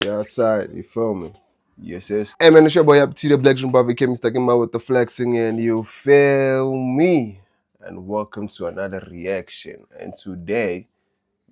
You're outside, you feel me? Yes, yes. Hey man, it's your boy up to the Black Bobby came talking about with the flexing and you feel me. And welcome to another reaction. And today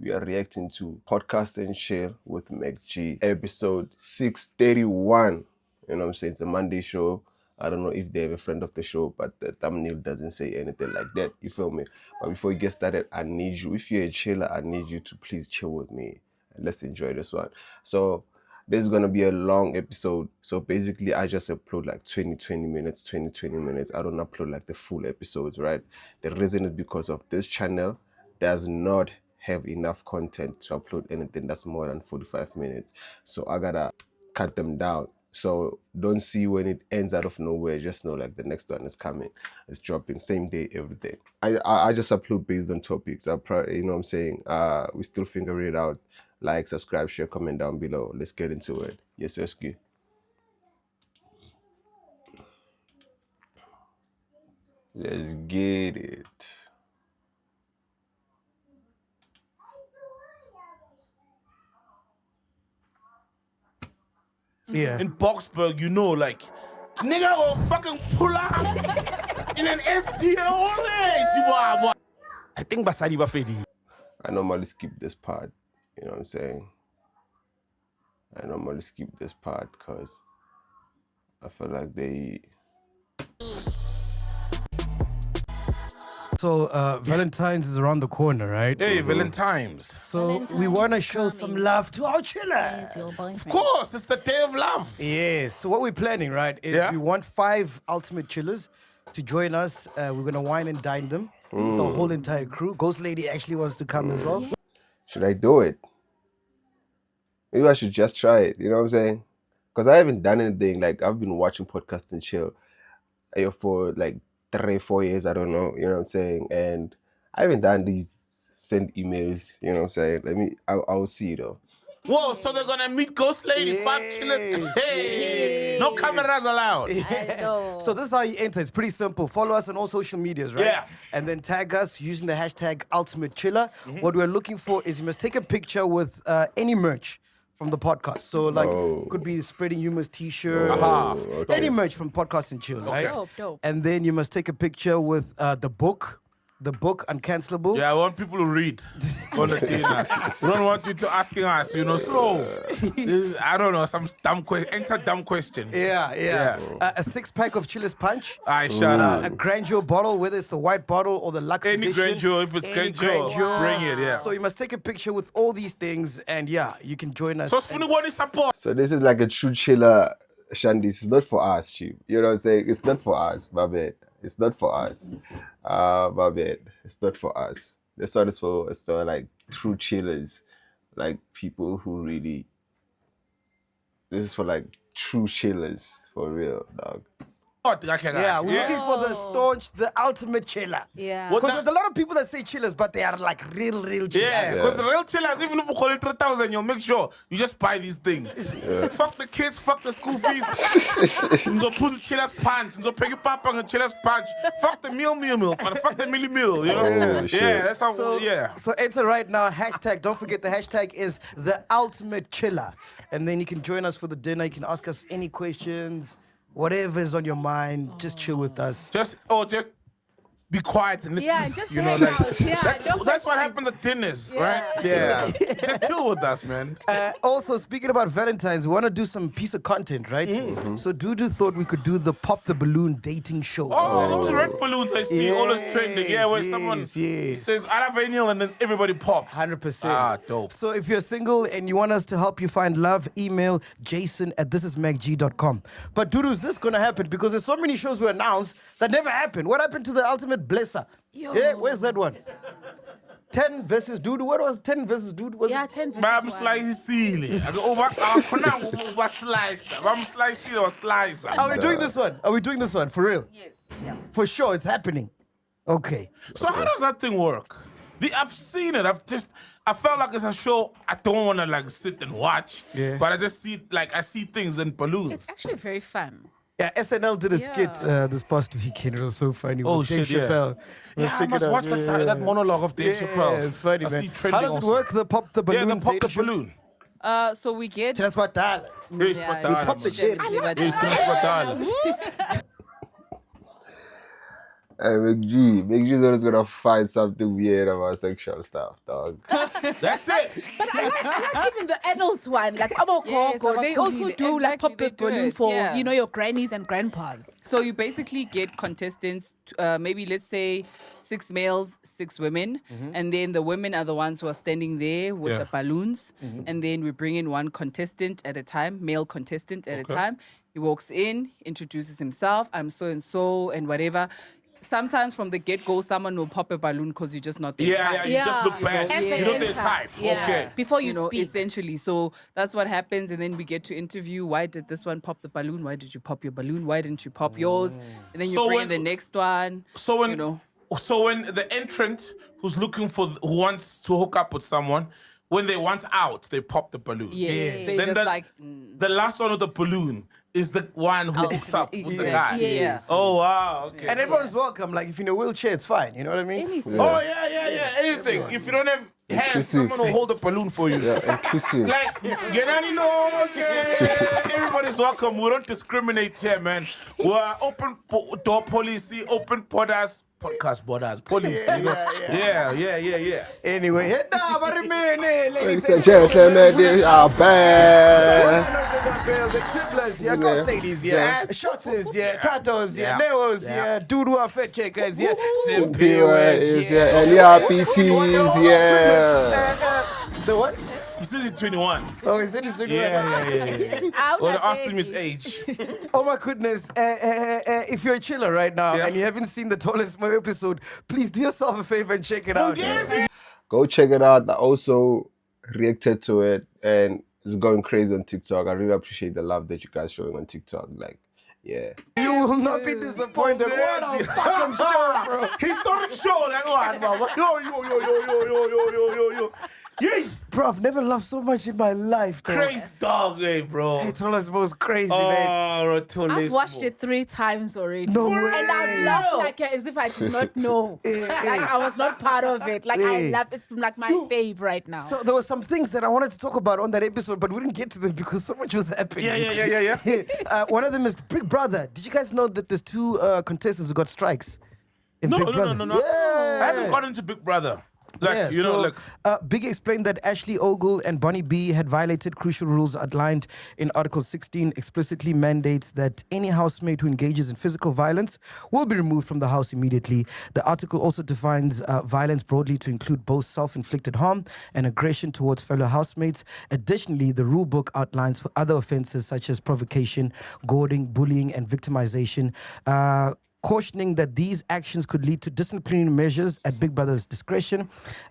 we are reacting to Podcast and Chill with MacG, episode 631. You know what I'm saying? It's a Monday show. I don't know if they have a friend of the show, but the thumbnail doesn't say anything like that. You feel me? But before you get started, I need you, if you're a chiller, I need you to please chill with me. And let's enjoy this one. So this is gonna be a long episode. So basically I just upload like 20 minutes. I don't upload like the full episodes, right? The reason is because of this channel does not have enough content to upload anything that's more than 45 minutes. So I gotta cut them down. So don't see when it ends out of nowhere. Just know like the next one is coming. It's dropping same day, every day. I just upload based on topics. You know what I'm saying? We still figure it out. Like, subscribe, share, comment down below. Let's get into it. Yes, yes, good. Let's get it. Yeah. In Boxburg, you know, like, nigga will fucking pull up in an ST always. I think Basadi Bafedi. I normally skip this part. You know what I'm saying? I normally skip this part because I feel like they... So Valentine's is around the corner, right? Hey, Valentine's. So we want to show some love to our chillers. Of course, it's the day of love. Yes. So what we're planning, right, is we want 5 ultimate chillers to join us. We're gonna wine and dine them. The whole entire crew. Ghost Lady actually wants to come as well. Should I do it? Maybe I should just try it. You know what I'm saying? Because I haven't done anything. Like, I've been watching Podcast and Chill for like 3-4 years. I don't know. You know what I'm saying? And I haven't done these send emails. You know what I'm saying? I'll see though. Whoa, so they're gonna meet Ghost Lady, 5 chillers. Hey, no cameras allowed. So this is how you enter. It's pretty simple. Follow us on all social medias, right? Yeah. And then tag us using the hashtag Ultimate Chiller. What we're looking for is you must take a picture with any merch from the podcast. So like could be Spreading Humor's t-shirt, any merch from Podcast and Chill, right? Dope. And then you must take a picture with the book Uncancelable. Yeah, I want people to read on the dinner. We don't want you to asking us, you know, so, I don't know, some dumb question, enter dumb question. Yeah. A 6-pack of Chillers Punch. I shut up. A Grandeur bottle, whether it's the white bottle or the Lux Any edition. Grandeur, if it's Grandeur, bring it, yeah. So you must take a picture with all these things, and yeah, you can join us. So it's funny support. So this is like a true chiller, Shandis. It's not for us, Chief. You know what I'm saying? It's not for us, my bad. It's not for us. My bad. It's not for us. This one is for like true chillers, like people who really. This is for like true chillers, for real, dog. Yeah, we're looking for the staunch, the ultimate chiller. Yeah. Because there's a lot of people that say chillers, but they are like real chillers. Yeah, because the real chillers, even if we call it 3,000, you'll make sure you just buy these things. Fuck the kids, fuck the school fees. So put the chillers punch. So pay your papa and chillers punch. Fuck the meal, and fuck the meal, you know? Yeah, that's how, So enter right now, hashtag, don't forget the hashtag is the ultimate chiller. And then you can join us for the dinner. You can ask us any questions. Whatever is on your mind, just chill with us. Just be quiet and listen. Yeah, just you know, that's what happens at dinners, right? Yeah. Just chill with us, man. Also, speaking about Valentine's, we want to do some piece of content, right? So Dudu thought we could do the Pop the Balloon dating show. Oh, those red balloons I see always trending. Yeah, where someone says, I have Vanille, and then everybody pops. 100%. Ah, dope. So if you're single and you want us to help you find love, email jason@thisismacg.com. But Dudu, is this going to happen? Because there's so many shows we announced that never happened. What happened to the Ultimate Blesser? Yeah, where's that one? 10 versus Dude. What was 10 versus Dude? Was 10 versus I'm 1. slicing. I go, slice. I'm slicing or slice. Are we doing this one? Are we doing this one? For real? Yes. Yeah. For sure, it's happening. Okay. So how does that thing work? I've seen it. I felt like it's a show I don't want to like sit and watch. Yeah. But I just see I see things in balloons. It's actually very fun. Yeah, SNL did a skit this past weekend. It was so funny. Oh, with Dave shit, Chappelle. Yeah, I must watch that monologue of Dave Chappelle. Yeah, it's funny, I man. see How trending does it also. work? The Pop the Balloon Yeah, the pop the dating show? balloon. So we get. That's what that. Hey, Yeah, Spadala, pop the man. shit. Hey, Spadala. Hey, McG's always gonna find something weird about sexual stuff, dog. That's it. But I like even the adults one, like Yes, Abokoko. They also abakhulile. do like Exactly, pop they a do balloon it, for, yeah. your grannies and grandpas. So you basically get contestants, maybe let's say 6 males, 6 women, and then the women are the ones who are standing there with Yeah. the balloons, and then we bring in one contestant at a time, male contestant at a time. He walks in, introduces himself, I'm so and so, and whatever. Sometimes from the get-go, someone will pop a balloon because you're just not their Yeah, type. yeah, you just look Yeah. bad. As they You know their enter. type. Yeah. Okay. Before you speak. Essentially. So that's what happens. And then we get to interview, why did this one pop the balloon? Why did you pop your balloon? Why didn't you pop yours? And then you So bring when- in the next one. So when you know. so when the entrant who wants to hook up with someone, when they want out, they pop the balloon. Yes. They Then just the, like, the last one with the balloon is the one who hooks up with the guy. Exactly, Yes. Oh wow, okay. And everyone's welcome. Like if you're in a wheelchair, it's fine. You know what I mean? Anything. Oh yeah. Anything. If you don't have hands, Inclusive. someone will hold the balloon for you. Yeah, inclusive. Like, Genani, no, okay. Everybody's welcome. We don't discriminate here, man. We're open door policy, open podcast borders, police. You know? Yeah. Anyway, head down, but remain, Ladies and gentlemen, they are back. The Tiblers, yeah, Ghost Ladies, yeah, Shotters, yeah, Tatos, yeah, Yeah. Neos, yeah, Dude who are fat checkers, yeah, Simpiwa is yeah, and yeah, PTs, yeah. The what? You said he's 21. Oh, is it his Yeah. I'm Well, not I asked him his ready. age. Oh my goodness! If you're a chiller right now Yeah. and you haven't seen the Tallest Mo episode, please do yourself a favor and check it out. Go check it out. I also reacted to it and it's going crazy on TikTok. I really appreciate the love that you guys showing on TikTok. Like, yeah. You will not be disappointed. What a fucking show, bro! Historic show, that one, bro. Yo. Yay! Bro, I've never laughed so much in my life, though. Crazy dog, hey, bro. Hey, Tallest Mo's crazy, man. Oh, Rotulismo. I've watched it 3 times already. No way. And I've laughed like as if I did not know. Like I was not part of it. Like I Hey. laugh. It's like my fave right now. So there were some things that I wanted to talk about on that episode, but we didn't get to them because so much was happening. Yeah. One of them is Big Brother. Did you guys know that there's 2 contestants who got strikes in Big Brother? No. Yeah. I haven't got into Big Brother. Like, Yeah, you know, so, like... Big explained that Ashley Ogle and Bonnie B had violated crucial rules outlined in Article 16, explicitly mandates that any housemate who engages in physical violence will be removed from the house immediately. The article also defines violence broadly to include both self-inflicted harm and aggression towards fellow housemates. Additionally, the rule book outlines for other offenses such as provocation, goading, bullying, and victimization. Cautioning that these actions could lead to disciplinary measures at Big Brother's discretion.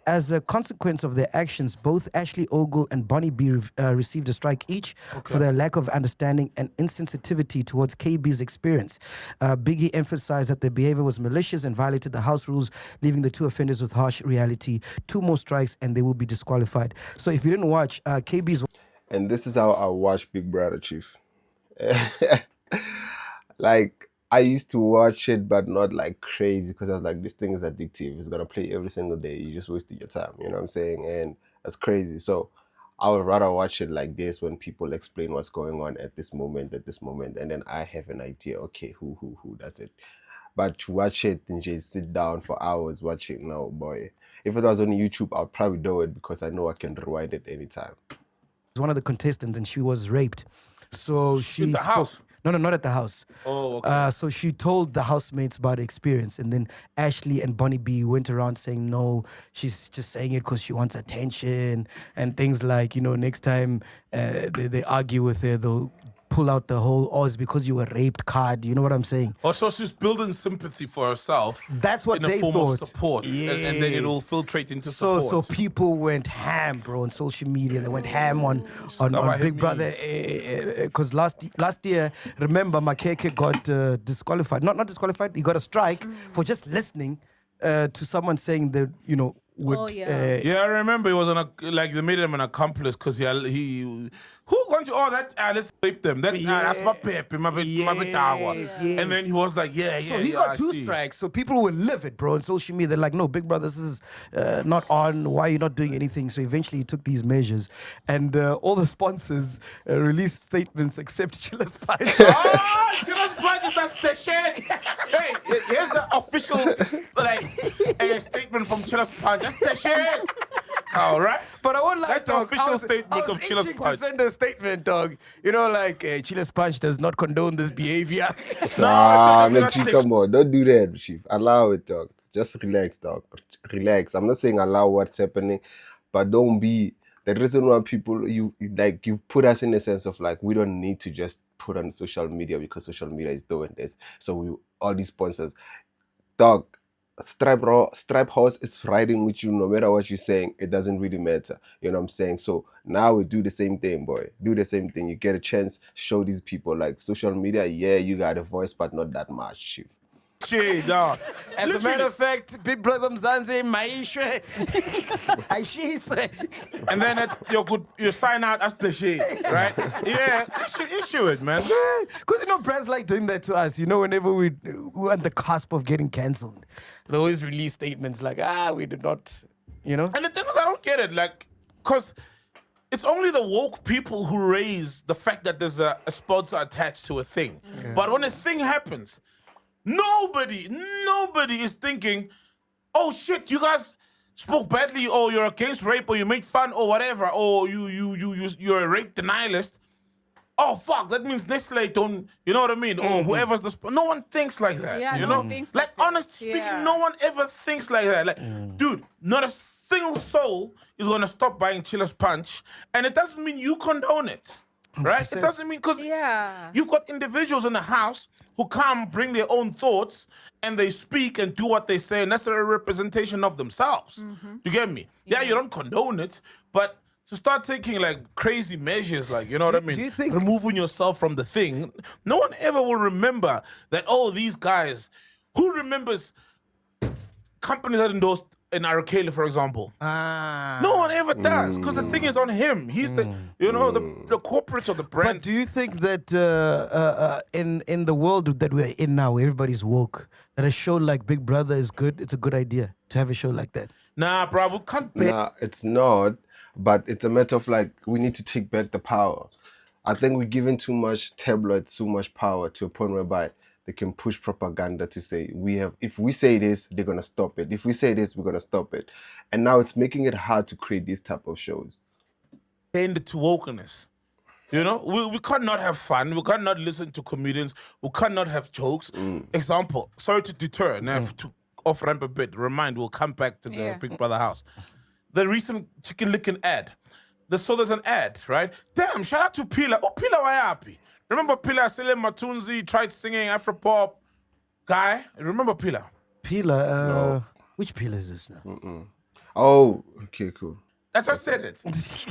As a consequence of their actions, both Ashley Ogle and Bonnie B received a strike each for their lack of understanding and insensitivity towards KB's experience. Biggie emphasized that their behavior was malicious and violated the house rules, leaving the 2 offenders with harsh reality. 2 more strikes and they will be disqualified. So if you didn't watch, KB's... And this is how I watch Big Brother, Chief. Like, I used to watch it, but not like crazy, because I was like, this thing is addictive. It's gonna play every single day. You just wasted your time. You know what I'm saying? And that's crazy. So I would rather watch it like this, when people explain what's going on at this moment, and then I have an idea. Okay, who does it? But to watch it and just sit down for hours watching, no boy. If it was on YouTube, I'd probably do it because I know I can rewind it anytime. one of the contestants and she was raped. So she In the house? No, not at the house. Oh, okay. So she told the housemates about the experience, and then Ashley and Bonnie B went around saying, no, she's just saying it because she wants attention, and things like, next time they argue with her, they'll pull out the whole, oh, it's because you were raped card. You know what I'm saying? Oh, so she's building sympathy for herself. That's what in a they form thought. of support, and then it will filtrate into support. So people went ham, bro, on social media. They went ham on Scabba Big Brother. Because last year, remember, Makeke got disqualified. Not disqualified. He got a strike for just listening to someone saying that, would... Oh, yeah. Yeah, I remember it was they made him an accomplice because he who going to all that? Let's rape them. That's my pep, my Yes. And then he was like, So he got two strikes. So people were livid, bro, on social media. They're like, no, Big Brother, this is not on. Why are you not doing anything? So eventually he took these measures. And all the sponsors released statements except Chilla's Punch. Oh, Chilla's Punch is the shit. Hey, here's the official statement from Chilla's Punch. That's the shit. All right. But I won't lie, That's the dog. official statement of Chilla's Punch. To send a statement, dog. You know, like, Chilla's Punch does not condone this behavior. Mechi, come on. Don't do that, Chief. Allow it, dog. Just relax, dog. Relax. I'm not saying allow what's happening, but don't be... The reason why people, you put us in a sense of like, we don't need to just put on social media because social media is doing this. So all these sponsors, dog, Stripe Horse is riding with you no matter what you're saying. It doesn't really matter. You know what I'm saying? So now we do the same thing, boy. Do the same thing. You get a chance, show these people like social media. Yeah, you got a voice, but not that much, Chief. Shit, dog. As a matter of fact, Big Brother Mzansi, Maisha, and then you sign out as the shit, right? Yeah, issue it, man. Because, you know, brands like doing that to us. You know, whenever we're at the cusp of getting cancelled, they always release statements like, we did not, you know? And the thing is, I don't get it, like, because it's only the woke people who raise the fact that there's a sponsor attached to a thing. Yeah. But when a thing happens, nobody is thinking, oh shit, you guys spoke badly, or you're against rape, or you made fun, or whatever, or you're a rape denialist. Oh fuck, that means Nestle don't, you know what I mean? Or whoever's no one thinks like that. Yeah, you no know? one thinks like like that. honest speaking, no one ever thinks like that. Like, dude, not a single soul is gonna stop buying Chilla's Punch, and it doesn't mean you condone it. Right? It doesn't mean, because you've got individuals in the house who come bring their own thoughts and they speak and do what they say, and that's a representation of themselves. You get me? Yeah, you don't condone it, but to start taking like crazy measures, like, you know what I mean? Do you think removing yourself from the thing, no one ever will remember that, oh, these guys, who remembers companies that endorsed in Arakele, for example? No one ever does, because the thing is on him. He's the, you know, the corporate of the brand. But do you think that in the world that we're in now, where everybody's woke, that a show like Big Brother is good? It's a good idea to have a show like that. Nah, bro, we can't. Nah, it's not. But it's a matter of like, we need to take back the power. I think we're giving too much tabloids, too much power to a point whereby they can push propaganda to say, if we say this, they're going to stop it. If we say this, we're going to stop it. And now it's making it hard to create these type of shows. End to wokeness. You know, we cannot have fun. We cannot listen to comedians. We cannot have jokes. Example, sorry to deter, now to off-ramp a bit. Remind, we'll come back to the Big Brother house. The recent chicken licking ad. So there's an ad, right? Damn, shout out to Pila. Oh, Pila Wayapi. Remember Pila Sele Matunzi tried singing Afropop guy? Remember Pila? Pila? No. Which Pila is this now? Oh, okay, cool. I just said it.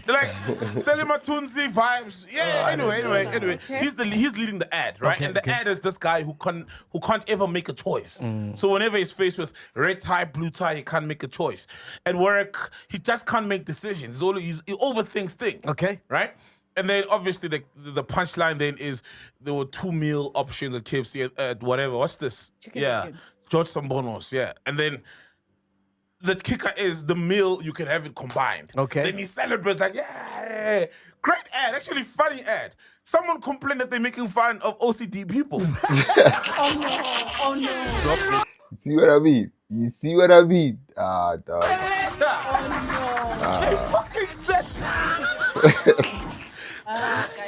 Like Sele Matunzi vibes. Yeah. Anyway. Okay. He's leading the ad, right? And the ad is this guy who can't ever make a choice. So whenever he's faced with red tie, blue tie, he can't make a choice. At work, he just can't make decisions. He overthinks things. Okay. Right? And then obviously the punchline then is there were 2 meal options at KFC at whatever. What's this? Chicken. George Sambonos, yeah. And then the kicker is the meal, you can have it combined. Okay. Then he celebrates like, yeah, great ad, actually funny ad. Someone complained that they're making fun of OCD people. Oh no. You see what I mean? Ah, dog. They fucking sat down.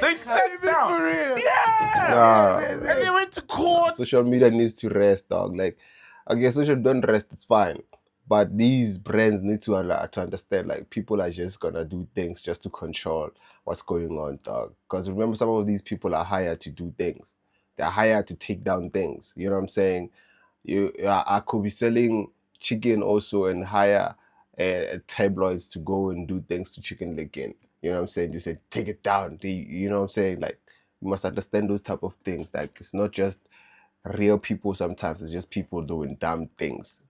They sat down. For real? Yeah. And they went to court. Social media needs to rest, dog. Like, okay, social don't rest, it's fine. But these brands need to understand, like, people are just gonna do things just to control what's going on, dog. Because remember, some of these people are hired to do things. They're hired to take down things. You know what I'm saying? I could be selling chicken also and hire tabloids to go and do things to Chicken Licken. You know what I'm saying? You say, take it down. You know what I'm saying? Like, you must understand those type of things. Like, it's not just real people sometimes. It's just people doing dumb things.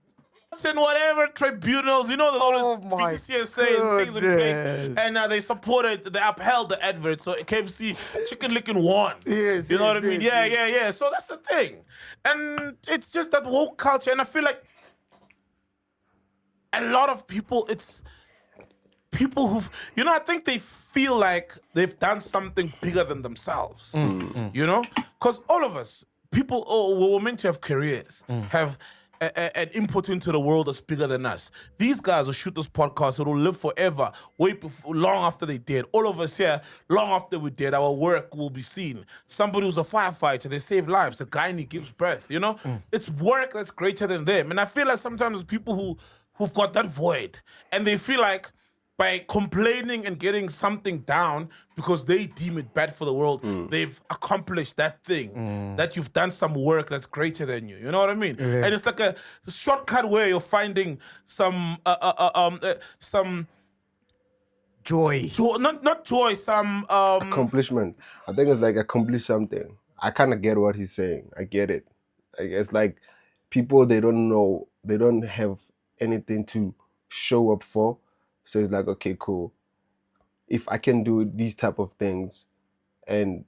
courts and whatever tribunals, you know, there's all this my BCCSA and things in place, goodness. and they supported, they upheld the advert. So KFC chicken licking won. Yes, you know yes, what I mean? yes, Yeah. So that's the thing, and it's just that woke culture, and I feel like a lot of people, it's people who, you know, I think they feel like they've done something bigger than themselves. You know, because all of us, people, we're meant to have careers, have an input into the world that's bigger than us. These guys will shoot this podcast, it'll live forever, way before, long after they dead. All of us here, long after we're dead, our work will be seen. Somebody who's a firefighter, they save lives. A guy and he gives birth, you know? It's work that's greater than them. And I feel like sometimes there's people who've got that void, and they feel like by complaining and getting something down because they deem it bad for the world, they've accomplished that thing, that you've done some work that's greater than you. You know what I mean? And it's like a shortcut way of finding some Joy. not joy, some Accomplishment. I think it's like accomplish something. I kind of get what he's saying. I get it. Like, it's like people, they don't know, they don't have anything to show up for. So it's like, okay, cool. If I can do these type of things and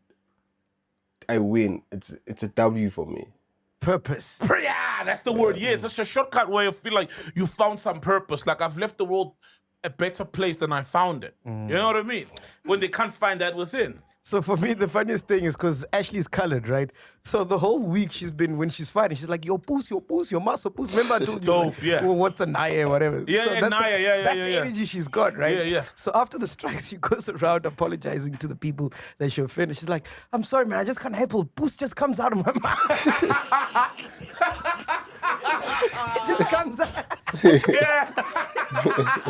I win, it's a W for me. Purpose. Yeah, that's the word. Yeah, it's just a shortcut way of feel like you found some purpose. Like I've left the world a better place than I found it. You know what I mean? When they can't find that within. So for me, the funniest thing is because Ashley's colored, right? So the whole week she's been, when she's fighting, she's like, your muscle poos. Remember I told you, Dope, like, yeah. well, what's a naya, whatever. Yeah, so yeah, that's naya, the, yeah, That's yeah, the yeah. energy she's got, right? Yeah, yeah. So after the strikes, she goes around apologizing to the people that she offended. She's like, I'm sorry, man, I just can't help it. Poos just comes out of my mouth. It just comes out. Yeah.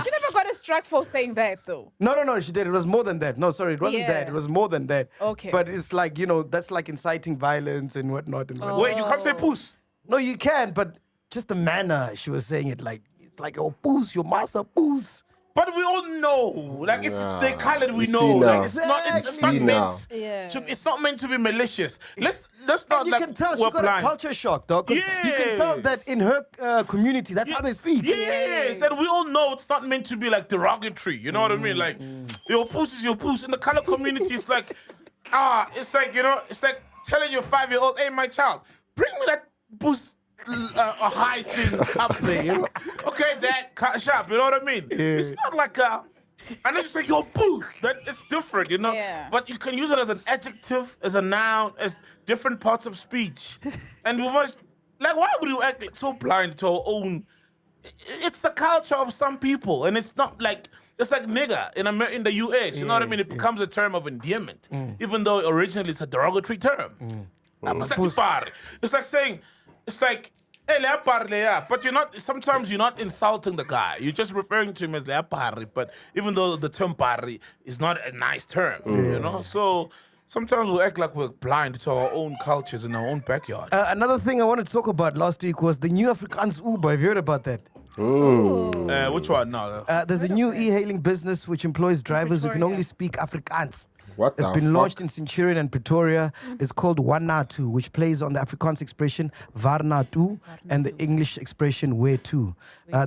She never got a strike for saying that, though. No, she did. It was more than that. No, sorry, it wasn't that. Yeah. It was more than that. Okay. But it's like, you know, that's like inciting violence and whatnot. And whatnot. Wait, you can't say poos. No, you can, but just the manner she was saying it, like, it's like, oh, poos, your massa poos. But we all know, like if they call it, we You know. see Like now. it's not See now. meant. Yeah. It's not meant to be malicious. Let's not And you like can tell she we're got blind. a culture shock, dog. 'Cause you can tell that in her community, that's how they speak. Yes, and we all know it's not meant to be like derogatory. You know what I mean? Like your poos is your poos. In the color community, it's like it's like, you know, it's like telling your 5-year-old, hey, my child, bring me that poos. A high thing up there, you know? Okay, Dad, shop, you know what I mean? It's not like and then you say your booth. That it's different, you know. Yeah. But you can use it as an adjective, as a noun, as different parts of speech. And we must, like, why would you act like so blind to our own? It's the culture of some people, and it's not like it's like nigger in the US. You know what I mean? It becomes a term of endearment, even though originally it's a derogatory term. It's like par. It's like saying, it's like, hey, le parle, yeah. But you're not, sometimes you're not insulting the guy. You're just referring to him as le parle. But even though the term parle is not a nice term, you know? So sometimes we act like we're blind to our own cultures in our own backyard. Another thing I wanted to talk about last week was the new Afrikaans Uber. Have you heard about that? Which one? No. There's a new e-hailing business which employs drivers who can only speak Afrikaans. What It's the been fuck? launched in Centurion and Pretoria. It's called Wanatu, which plays on the Afrikaans expression Varnatu and the English expression Where to.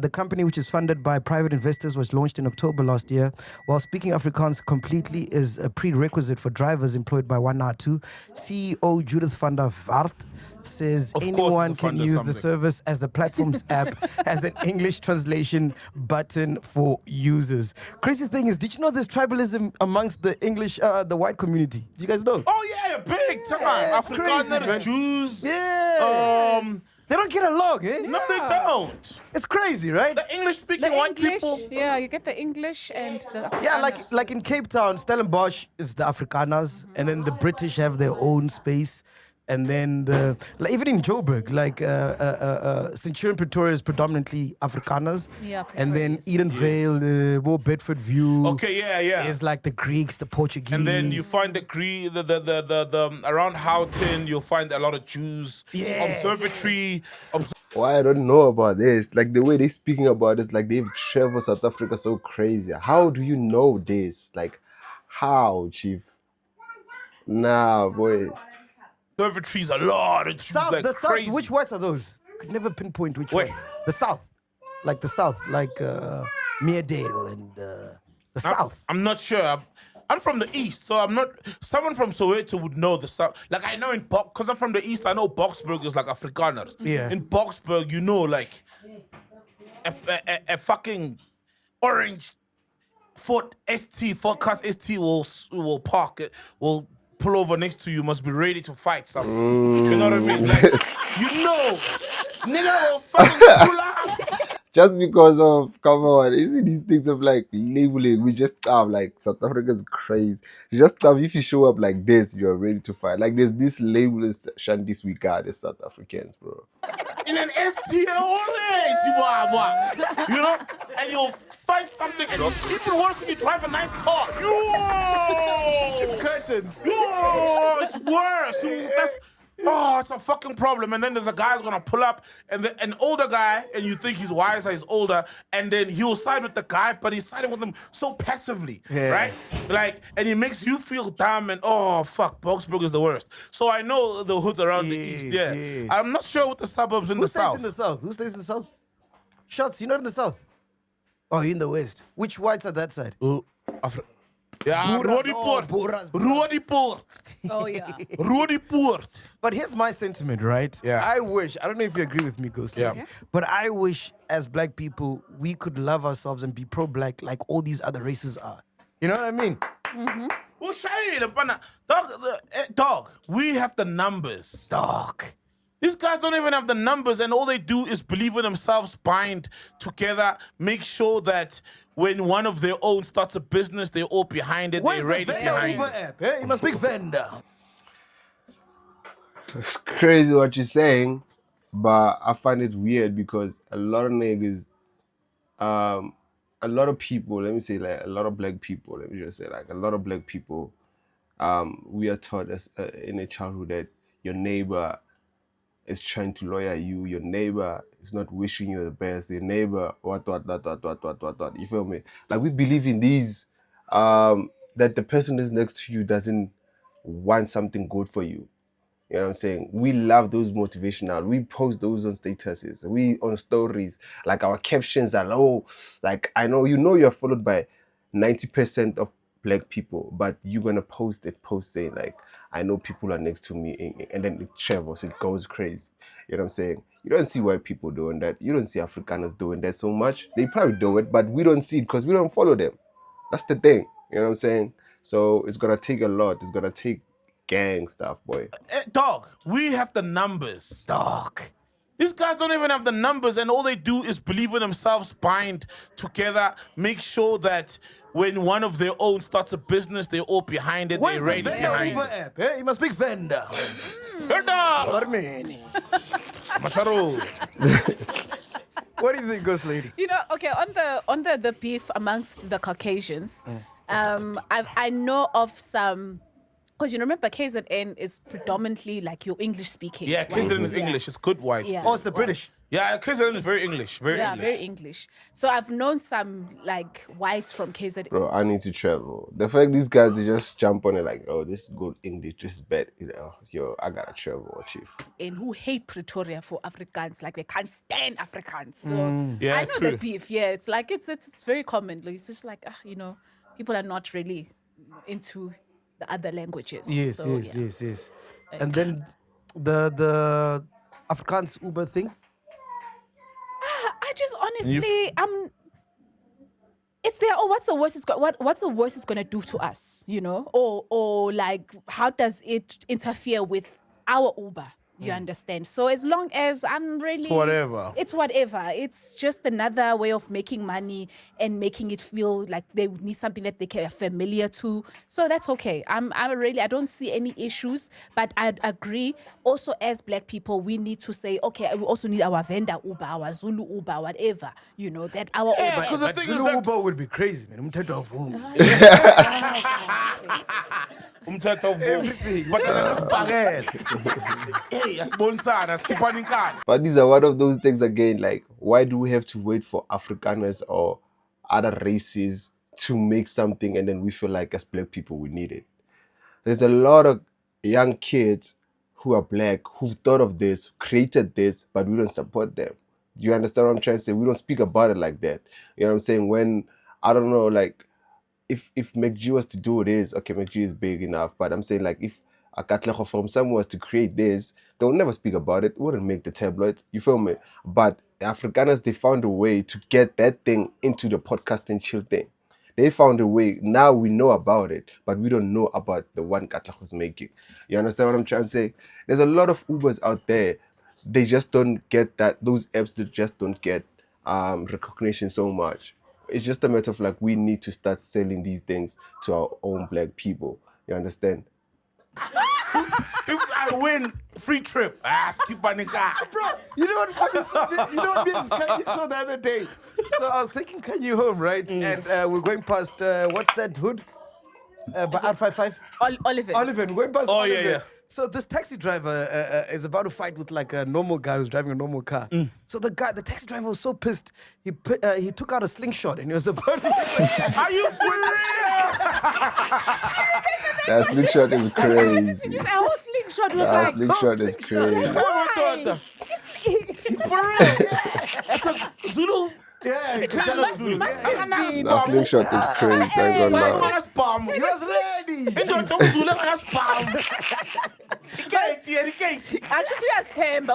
The company, which is funded by private investors, was launched in October last year. While speaking Afrikaans completely is a prerequisite for drivers employed by Wanatu, CEO Judith van der Vaart says Of course anyone it's a can funder use the something. service as the platform's app has an English translation button for users. Craziest thing is, did you know there's tribalism amongst the English, the white community? Did you guys know? Oh, yeah, big time. Yeah, it's crazy, man. Afrikaners, Jews. Yeah. They don't get along, eh? No, they don't. It's crazy, right? The English-speaking The white English, people. yeah, you get the English and the Yeah, Afrikaners. like in Cape Town, Stellenbosch is the Afrikaners, and then the British have their own space. And then even in Joburg, like Centurion Pretoria is predominantly Afrikaners. Yeah, and then Pretoria, Edenvale, War Bedford View. Okay, yeah. Is like the Greeks, the Portuguese. And then you find the around Houghton, you'll find a lot of Jews. Yes. Observatory. Why I don't know about this? Like the way they're speaking about it, like they've traveled South Africa so crazy. How do you know this? Like, how, Chief? Nah, boy. Observatories, a lot of Jews, South, like the crazy. South, which whites are those? Could never pinpoint which Wait. one. The South. like the South, like Meredale and the South. I'm not sure. I'm from the East, so I'm not. Someone from Soweto would know the South. Like I know in because I'm from the East, I know Boksburg is like Afrikaners. Yeah. In Boksburg, you know, like a fucking orange Ford ST, Ford Cars ST will park it, will pull over next to you, must be ready to fight something. You know what I mean? Like, you know, nigga will fucking pull up. Just because of, come on, you see these things of like labeling, we just have like South Africa's crazy. You just have, if you show up like this, you're ready to fight. Like there's this labelist shanties we got as South Africans, bro. In an ST orange, you know, and you'll fight something, and people worse if you drive a nice car. Yo! Curtains. Yo! It's worse. It's a fucking problem. And then there's a guy who's gonna pull up, and an older guy, and you think he's wiser, he's older, and then he'll side with the guy, but he's siding with him so passively, right? Like, and he makes you feel dumb, and fuck, Boksburg is the worst. So I know the hoods around the East, yeah. Yes. I'm not sure what the suburbs in Who the stays South. in the South? Who stays in the South? Shots, you're not in the South. Oh, you're in the West. Which whites are that side? Yeah, Boeras, Ruodiport. Boeras. Ruodiport. Oh yeah. Ruodiport. But here's my sentiment, right? Yeah. I don't know if you agree with me, Ghost. Yeah. Okay. But I wish as black people, we could love ourselves and be pro-black like all these other races are. You know what I mean? Well, Shane, dog, we have the numbers. Dog. These guys don't even have the numbers, and all they do is believe in themselves, bind together, make sure that when one of their own starts a business, they're all behind it, Where's they're the ready vendor behind Uber it. app? Eh? You must speak vendor. It's crazy what you're saying, but I find it weird because a lot of niggas, a lot of people, let me say like a lot of black people, let me just say like a lot of black people, we are taught as in a childhood that your neighbor is trying to lawyer you, your neighbor is not wishing you the best, your neighbor, what, you feel me? Like we believe in these, that the person that's next to you doesn't want something good for you. You know what I'm saying? We love those motivational. We post those on statuses. We on stories. Like our captions are low. Like I know you're followed by 90% of black people, but you're gonna post saying like, I know people are next to me, and then it travels, it goes crazy. You know what I'm saying? You don't see white people doing that. You don't see Afrikaners doing that so much. They probably do it, but we don't see it because we don't follow them. That's the thing. You know what I'm saying? So it's gonna take a lot. It's gonna take gang stuff, boy. Dog, we have the numbers. Dog. These guys don't even have the numbers, and all they do is believe in themselves, bind together, make sure that when one of their own starts a business, they're all behind it, Where's they're the ready vendor behind Uber it. app? Eh? You must speak vendor. Dog! Macharo. What do you think, Ghost Lady? You know, okay, on the beef amongst the Caucasians, I know of some, because you remember KZN is predominantly like your English speaking. Yeah, KZN is Yeah. English. It's good white. Yeah. Oh, it's the British. Yeah, KZN is very English. Very Yeah, English. very English. So I've known some like whites from KZN. Bro, I need to travel. The fact these guys, they just jump on it like, oh, this is good English, this is bad. You know, yo, I gotta travel, chief. And who hate Pretoria for Afrikaans, like they can't stand Afrikaans. So Yeah, I know true. the beef. Yeah, it's like it's very common. Like, it's just like you know, people are not really into the other languages. Yes, So, yes, yeah. yes, yes. And then the Afrikaans Uber thing. I just honestly, it's there. Oh, what's the worst? What's the worst it's gonna do to us? You know, or like, how does it interfere with our Uber? You understand? So as long as I'm really, It's whatever. It's whatever. It's just another way of making money and making it feel like they would need something that they are familiar to. So that's okay. I don't see any issues, but I agree. Also, as black people, we need to say, okay, we also need our vendor Uber, our Zulu Uber, whatever. You know that our Yeah, Uber. because the But thing is Zulu that Uber would be crazy, man. everything. But hey, a sponsor, a skipper in car. But these are one of those things again, like, why do we have to wait for Afrikaners or other races to make something and then we feel like as black people we need it? There's a lot of young kids who are black who've thought of this, created this, but we don't support them. You understand what I'm trying to say? We don't speak about it like that. You know what I'm saying? When, I don't know, like, if McG was to do this, okay, McG is big enough, but I'm saying, like, if a Katlego from someone was to create this, they'll never speak about it. It wouldn't make the tabloids. You feel me? But Afrikaners, they found a way to get that thing into the podcasting chill thing. They found a way. Now we know about it, but we don't know about the one Katlago's making. You understand what I'm trying to say? There's a lot of Ubers out there. They just don't get that. Those apps that just don't get recognition so much. It's just a matter of like we need to start selling these things to our own black people. You understand? If I win, free trip. Skip on the car. Bro, you know what me and Kanye saw the other day? So I was taking Kanye home, right? And we're going past, what's that hood? By R55? Oliver. Oliver, we're going past Oh, Oliver. yeah, yeah. So this taxi driver is about to fight with like a normal guy who's driving a normal car. So the taxi driver was so pissed. He took out a slingshot and he was about to Are you for real? That slingshot is crazy. The whole slingshot was That like, slingshot is crazy. why? For real? It's a Zulu. Yeah, he Kind tell of us Zulu. to- That slingshot is crazy. I ain't gonna lie. Spam. He was ready. Into Zulu spam. Actually, uyazithemba,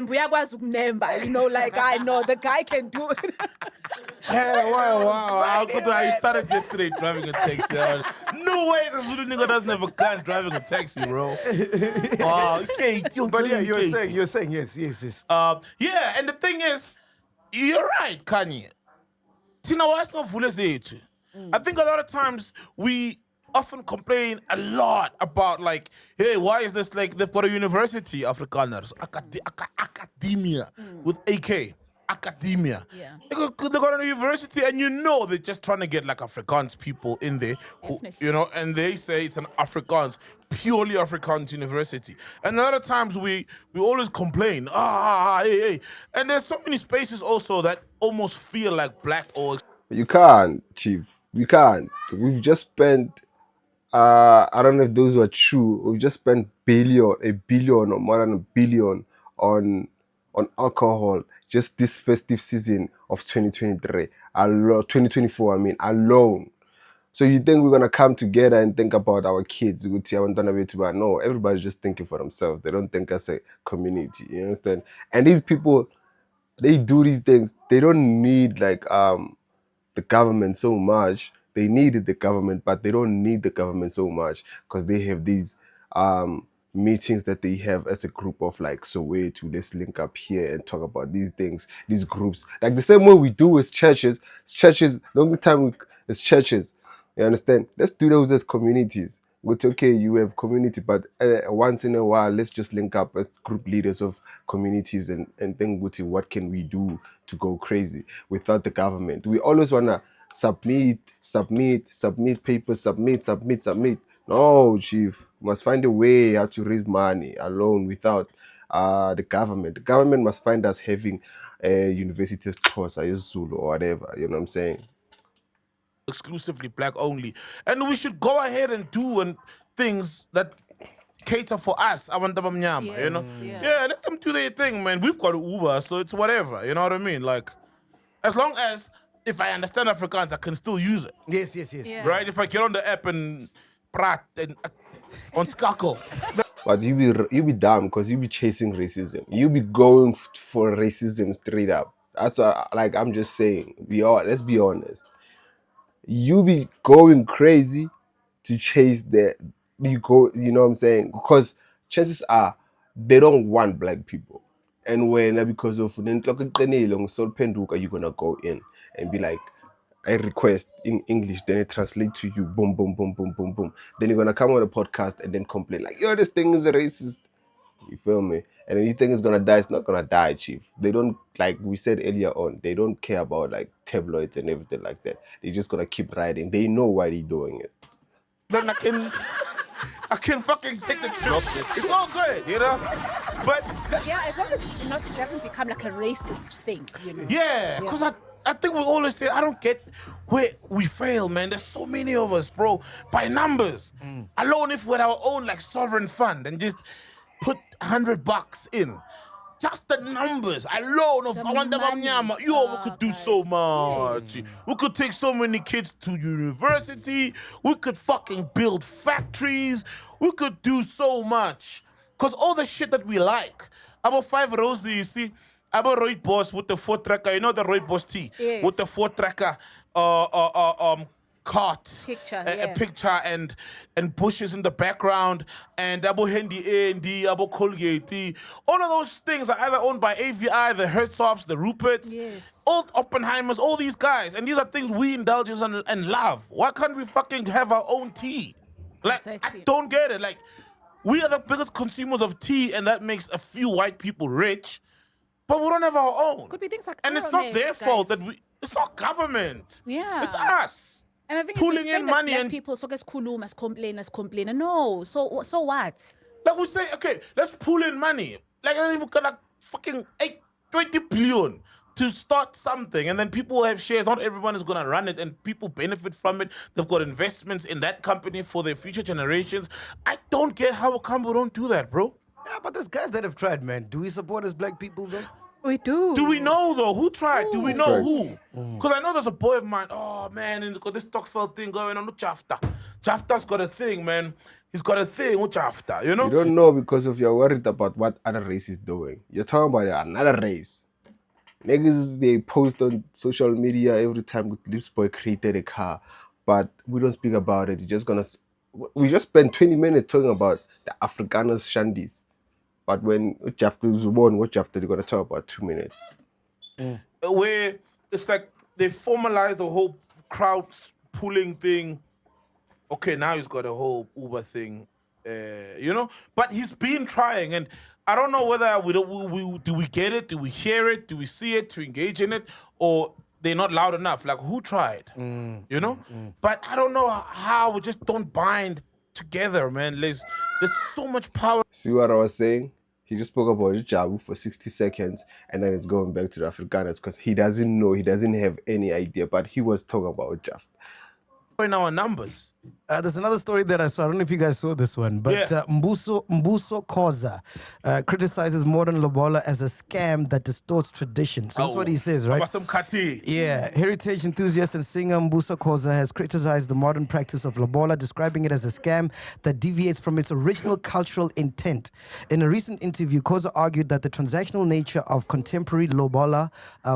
uyakwazi ukunemba, like, I know, the guy can do it. Hey, wow. I started yesterday driving a taxi. No way a Zulu nigga doesn't have a gun driving a taxi, bro. Wow, okay. But yeah, you're saying, yes. Yeah, and the thing is, you're right, Kanye. Tina, why is not full as age? I think a lot of times we often complain a lot about like, hey, why is this like they've got a university, Afrikaners, academia with AK. Academia. Yeah. They got a university, and you know they're just trying to get like Afrikaans people in there, who, Definitely. you know, and they say it's an Afrikaans, purely Afrikaans university. And a lot of times we always complain, hey. And there's so many spaces also that almost feel like black or You can't, Chief. You can't. We've just spent I don't know if those were true. We've just spent a billion or more than a billion on alcohol just this festive season of 2023. 2024, I mean, alone. So you think we're gonna come together and think about our kids? No, everybody's just thinking for themselves. They don't think as a community. You understand? And these people, they do these things. They don't need like the government so much. They needed the government, but they don't need the government so much because they have these meetings that they have as a group of like Soweto. Let's link up here and talk about these things, these groups. Like the same way we do with churches. Churches, the only time it's churches. You understand? Let's do those as communities. It's okay, you have community, but once in a while, let's just link up as group leaders of communities and think, what can we do to go crazy without the government? We always want to submit papers, submit. No, Chief, we must find a way how to raise money alone without the government. The government must find us having a university as Khoza, Zulu, or whatever. You know what I'm saying? exclusively black only. And we should go ahead and do things that cater for us, abantu abamnyama, you know? Yeah, let them do their thing, man. We've got Uber, so it's whatever, you know what I mean? Like, as long as, if I understand Afrikaans, I can still use it, Yes. Yeah. right? If I get on the app and praat and on skakel. But you be dumb because you be chasing racism. You be going for racism straight up. That's like I'm just saying. Let's be honest. You be going crazy to chase that. You know what I'm saying? Because chances are they don't want black people. And when because of you're gonna go in and be like, I request in English, then it translates to you, boom. Then you're gonna come on a podcast and then complain like, yo, this thing is racist. You feel me? And then you think it's gonna die, it's not gonna die, Chief. They don't, like we said earlier on, they don't care about like tabloids and everything like that. They're just gonna keep writing. They know why they're doing it. Then I can fucking take the trip. It's all good, you know? But Yeah, as long as it doesn't become like a racist thing, you know. yeah, because I think we always say, I don't get where we fail, man. There's so many of us, bro, by numbers. Alone if with our own like sovereign fund and just put $100 in just the numbers alone of The Awanda money. Bamnyama, we could do so guys. much. We could take so many kids to university. We could fucking build factories. We could do so much. Because all the shit that we like. About 5 Roses, you see, about Roy Boss with the 4-tracker, you know the Roy Boss T? Yes. With the 4-tracker, cart, Picture, a yeah. picture and bushes in the background and Abu Hendi A&D, Abu Colgate. All of those things are either owned by AVI, the Herzogs, the Ruperts, Yes. all Oppenheimers, all these guys. And these are things we indulge in and love. Why can't we fucking have our own tea? Like, I Exactly. don't get it. Like, we are the biggest consumers of tea and that makes a few white people rich, but we don't have our own. Could be things like And it's not Aromex, their fault guys. that it's not government. Yeah. It's us. And I think pulling in money black and people, so guys complain. No, so what? like we say, okay, let's pull in money. Like we got like fucking 20 billion to start something, and then people will have shares. Not everyone is gonna run it, and people benefit from it. They've got investments in that company for their future generations. I don't get how come we don't do that, bro. Yeah, but there's guys that have tried, man. Do we support as black people, though? We do. Do we know though? Who tried? Do we know Facts. who? Because I know there's a boy of mine. Oh man, he's got this Stockfeld thing going on with Jafta. Jafta's got a thing, man. He's got a thing with Jafta, you know? You don't know because of you're worried about what other race is doing. You're talking about another race. Niggas, they post on social media every time with Lips Boy created a car, but we don't speak about it. We just spend 20 minutes talking about the Afrikaners shandies. But when Jafta is born, what Jafta, they're gonna talk about 2 minutes. Where it's like they formalized the whole crowd pulling thing. Okay, now he's got a whole Uber thing, you know. But he's been trying, and I don't know whether do we get it, do we hear it, do we see it to engage in it, or they're not loud enough. Like who tried, you know? But I don't know how we just don't bind together, man. There's so much power. See what I was saying? He just spoke about Jabu for 60 seconds and then it's going back to the Afrikaners because he doesn't know, he doesn't have any idea, but he was talking about Jaf. In our numbers. There's another story that I saw. I don't know if you guys saw this one, but Yeah. Mbuso Khoza criticizes modern Lobola as a scam that distorts tradition. So that's what he says, right? About some kati. Yeah, heritage enthusiast and singer Mbuso Khoza has criticized the modern practice of Lobola, describing it as a scam that deviates from its original cultural intent. In a recent interview, Khoza argued that the transactional nature of contemporary Lobola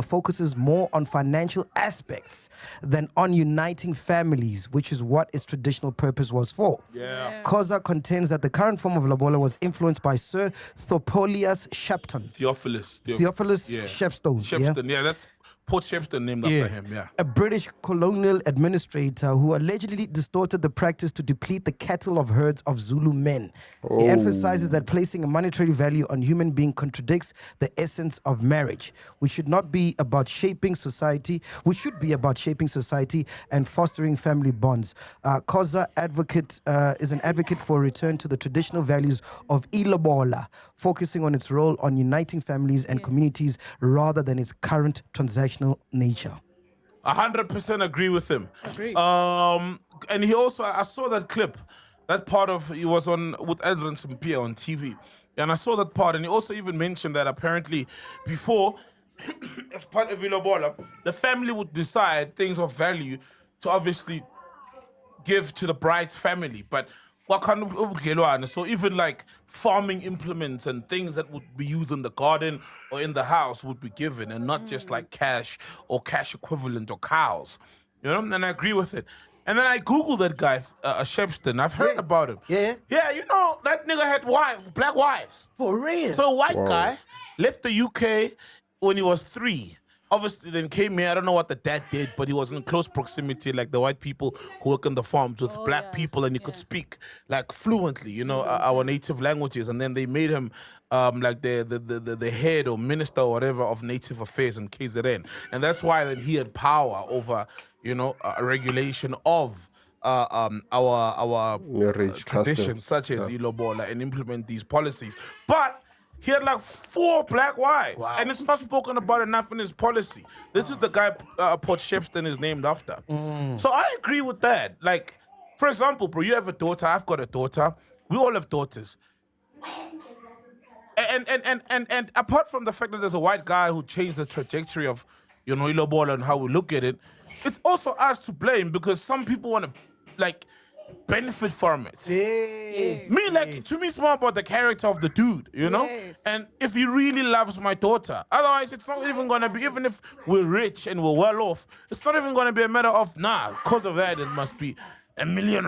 focuses more on financial aspects than on uniting families, which is what its traditional purpose was for. Yeah. Khoza contends that the current form of Lobola was influenced by Sir Theophilus Shepton. Theophilus. Theophilus Yeah. Shepstone. Shepstone, yeah, that's Port Shepstone named after him, yeah. A British colonial administrator who allegedly distorted the practice to deplete the cattle of herds of Zulu men. He emphasizes that placing a monetary value on human being contradicts the essence of marriage, which should be about shaping society and fostering family bonds. Khoza is an advocate for a return to the traditional values of Ilobola, focusing on its role on uniting families and communities rather than its current transactional nature. 100% agree with him. Agree. And he also, I saw that clip, that part of, he was on with Edwin Sampia on TV. And I saw that part, and he also even mentioned that apparently before, as part of Ilobola, the family would decide things of value to obviously give to the bride's family. But so even like farming implements and things that would be used in the garden or in the house would be given, and not just like cash or cash equivalent or cows, you know. And I agree with it. And then I googled that guy, Shepstone. I've heard about him. Yeah? Yeah, you know that nigga had black wives. For real? So a white guy left the UK when he was 3. Obviously, then came here. I don't know what the dad did, but he was in close proximity, like the white people who work in the farms with black people, and he could speak like fluently, you know, our native languages. And then they made him like the head or minister or whatever of native affairs in KZN, and that's why then he had power over, you know, a regulation of our Marriage traditions such as Ilobola and implement these policies, but. He had like 4 black wives, and it's not spoken about enough in his policy. This is the guy Port Shepstone is named after. So I agree with that. Like, for example, bro, you have a daughter, I've got a daughter. We all have daughters. And apart from the fact that there's a white guy who changed the trajectory of, Lobola and how we look at it, it's also us to blame because some people want to, like, benefit from it. Yes. Me, like, to me, it's more about the character of the dude, Yes. And if he really loves my daughter, otherwise, it's not even going to be, even if we're rich and we're well off, it's not even going to be a matter of, because of that, it must be R1 million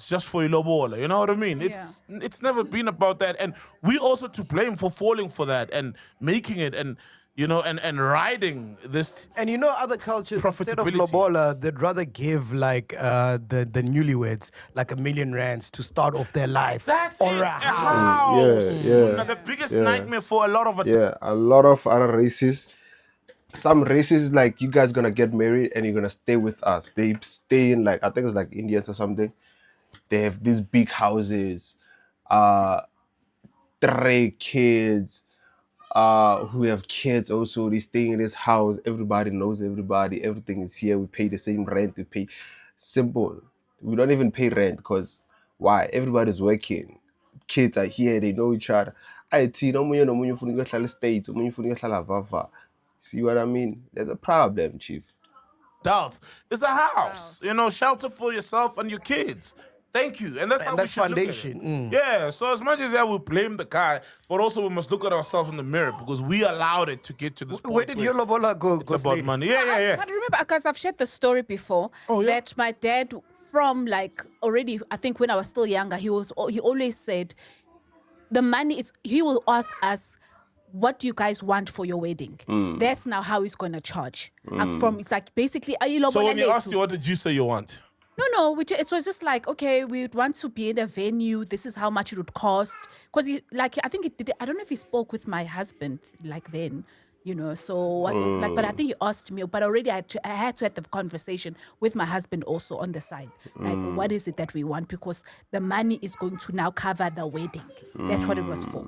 just for Lobola. You know what I mean? It's never been about that. And we also to blame for falling for that and making it and, and riding this. And other cultures, instead of Profitability. Lobola, they'd rather give like the newlyweds like R1 million to start off their life. That's or it. a house. Yeah. Now, the biggest nightmare for a lot of Yeah, a lot of other races. Some races, like, you guys gonna get married and you're gonna stay with us. They stay in, like, I think it's like Indians or something. They have these big houses, 3 kids, who have kids also. They stay in this house. Everybody knows everybody. Everything is here. We pay the same rent. We pay simple. We don't even pay rent because why? Everybody's working. Kids are here. They know each other. States. See what I mean? There's a problem, chief. Adults. It's a house. Shelter for yourself and your kids. Thank you. And that's how that's we should foundation. Look at it. Yeah, so as much as we blame the guy, but also we must look at ourselves in the mirror because we allowed it to get to this point. Where did your Lobola go? It's about money. Yeah. But remember, because I've shared the story before, that my dad, from like already, I think when I was still younger, he always said, the money, he will ask us, what do you guys want for your wedding? That's now how he's going to charge. It's like basically, are you So when he asked you, what did you say you want? No, it was just like, okay, we would want to be in a venue. This is how much it would cost. Because I think I don't know if he spoke with my husband like then, so but I think he asked me, but already I had to have the conversation with my husband also on the side. Like, what is it that we want? Because the money is going to now cover the wedding. That's what it was for.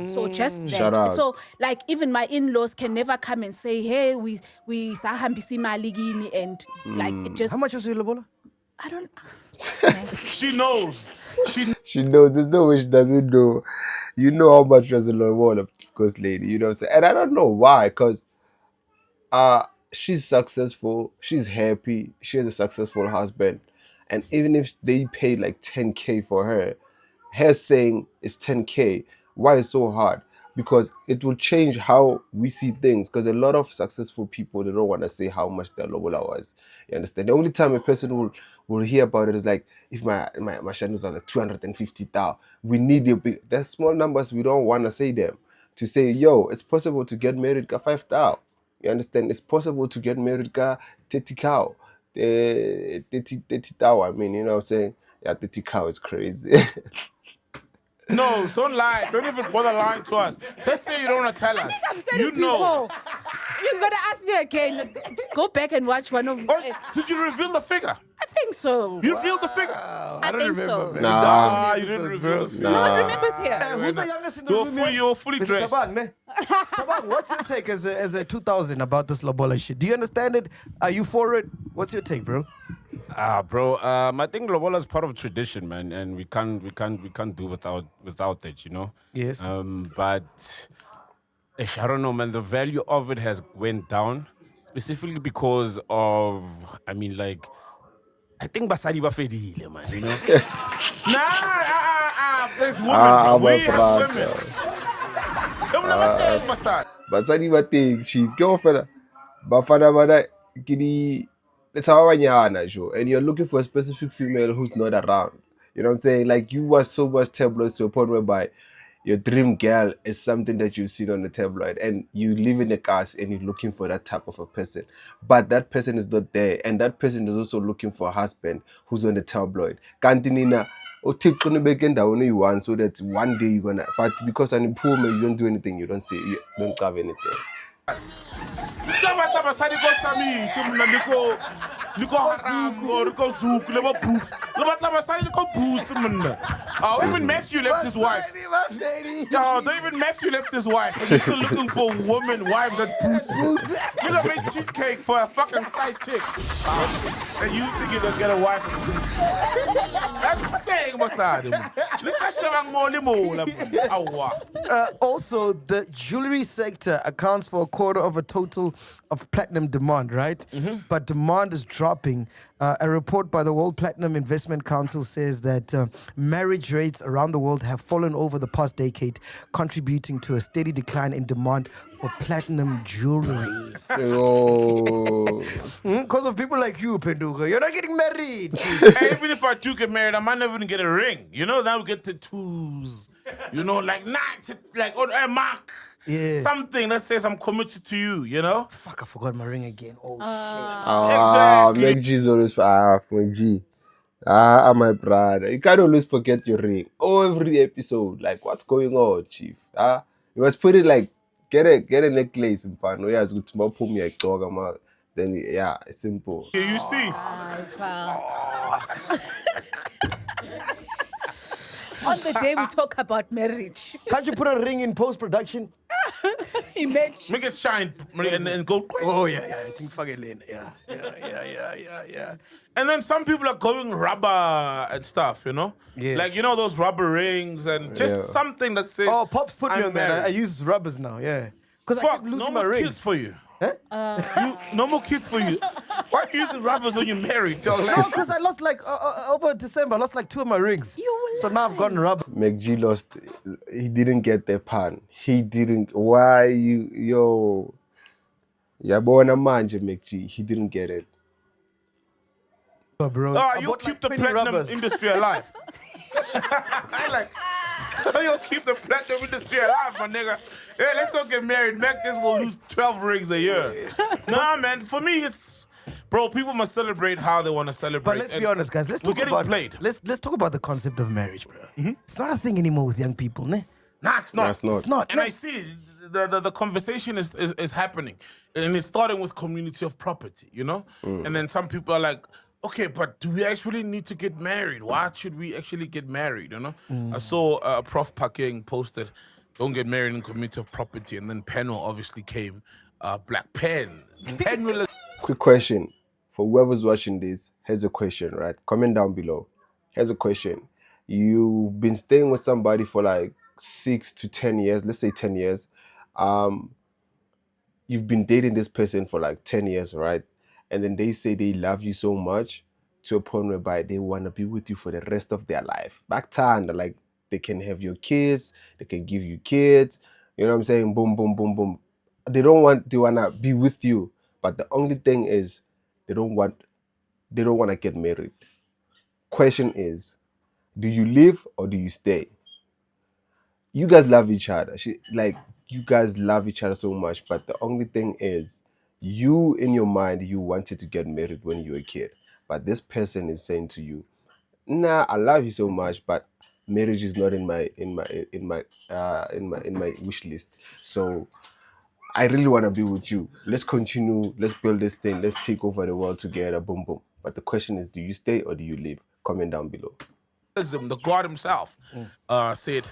So just that. Shout out. So like even my in-laws can never come and say, hey, we sahambisi mali gini, and like it just, How much was your Lobola? I don't. She knows. She knows. There's no way she doesn't know. You know how much was a Lobola, of course, lady. You know what I'm saying? And I don't know why, because she's successful. She's happy. She has a successful husband. And even if they pay like 10K for her saying it's 10K, why is so hard? Because it will change how we see things. Because a lot of successful people, they don't want to say how much their Lobola was. You understand? The only time a person will hear about it is like, if my channels are like 250,000, we need a big. There's small numbers, we don't want to say them. To say, yo, it's possible to get married ka 5,000. You understand? It's possible to get married ka 30,000. 30,000. I mean, you know what I'm saying? Yeah, 30,000 is crazy. No, don't lie. Don't even bother lying to us. Just say you don't want to tell us. I've said it before. You're gonna ask me again. Go back and watch one of. Or did you reveal the figure? I think so. You revealed the figure. I don't think so. man. Nah. You didn't reveal the figure. No one remembers here. Who's the youngest in the room? You're fully Mr. dressed. Tabang, ne? Tabang, what's your take as a 2000 about this Lobola shit? Do you understand it? Are you for it? What's your take, bro? Bro, I think Lobola is part of tradition, man, and we can't do without it, Yes. But I don't know, man. The value of it has went down, specifically because of, I think basadi ba fedile, man. Nah, there's women. We have women. Don't never tell Masad. Basadi ba teng, chief. Ke go fela. Bafana bana ke di let's have a Joe, and you're looking for a specific female who's not around. You know what I'm saying? Like, you are so much tabloids to a point whereby your dream girl is something that you've seen on the tabloid, and you live in a cast and you're looking for that type of a person, but that person is not there, and that person is also looking for a husband who's on the tabloid. Kantinina, or take down you want, so that one day you're gonna. But because I'm poor man, you don't do anything. You don't say. You don't have anything. Basadi go sami, liko haram, or liko zouk, lebo poof. Basadi liko boost, oh, even Matthew left his wife. No, even Matthew left his wife. And he's still looking for women, wives that boost. You gonna make cheesecake for a fucking side chick. And you think you're gonna get a wife? That's the thing. Hayi ngibasade. Lisasheba ngimola awa. Also, the jewelry sector accounts for a quarter of a total of platinum demand, right? But demand is dropping. A report by the World Platinum Investment Council says that marriage rates around the world have fallen over the past decade, contributing to a steady decline in demand for platinum jewelry. Yo. Because of people like you, Penduga. You're not getting married. Hey, even if I do get married, I might never even get a ring. You know, now we get tattoos. You know, like like a mark. Yeah. Something that says I'm committed to you, you know? Fuck, I forgot my ring again. Oh, Exactly. Meg G is always Meg G. My brother. You can't always forget your ring. Every episode. Like, what's going on, Chief? You must put it like, get a necklace in fun. Yeah, it's good to pull me a dog. Then, yeah, it's simple. You see? On the day we talk about marriage, can't you put a ring in post-production? imagine. Make it shine and go. Oh, yeah. I think fucking in. Yeah. And then some people are going rubber and stuff, you know? Yes. Like, you know, those rubber rings and just something that says. Oh, Pops put me I'm on that. I married. use rubbers now, yeah. Because I Fuck, keep losing no my more rings. kids for you. Huh? No more kids for you. Why are you using rubbers when you're married? No, because I lost over December, I lost 2 of my rings. So now I've gotten rubber. Meg G lost. He didn't get the pan. He didn't. Why you, yo? Yabona manje, Meg G. He didn't get it. Bro. Oh, you keep the 20 platinum rubbers. industry alive. You'll keep the platinum industry alive, my nigga. Hey, let's go get married. Meg, this will lose 12 rings a year. Nah, man. For me, it's... Bro, people must celebrate how they want to celebrate. But let's be honest, guys. Let's we're talk getting about played. Let's talk about the concept of marriage, bro. It's not a thing anymore with young people, ne? Nah, it's not. That's not. It's not. And I see the conversation is happening. And it's starting with community of property, you know? And then some people are like, okay, but do we actually need to get married? Why should we actually get married, you know? I saw Prof. Paking posted, don't get married in community of property. And then Penwell obviously came, Black Pen. Penwell. Quick question for whoever's watching this. Here's a question, right? Comment down below. Here's a question. You've been staying with somebody for like 6 to 10 years. Let's say 10 years. You've been dating this person for like 10 years, right? And then they say they love you so much to a point whereby they want to be with you for the rest of their life. Back time, like they can have your kids, they can give you kids. You know what I'm saying? Boom, boom, boom, boom. They want to be with you, but the only thing is they don't want to get married. Question is, do you leave or do you stay? You guys love each other. You guys love each other so much, but the only thing is, you in your mind, you wanted to get married when you were a kid, but this person is saying to you, nah, I love you so much, but marriage is not in my wish list. So I really want to be with you. Let's continue. Let's build this thing. Let's take over the world together. Boom, boom. But the question is, do you stay or do you leave? Comment down below. The God himself said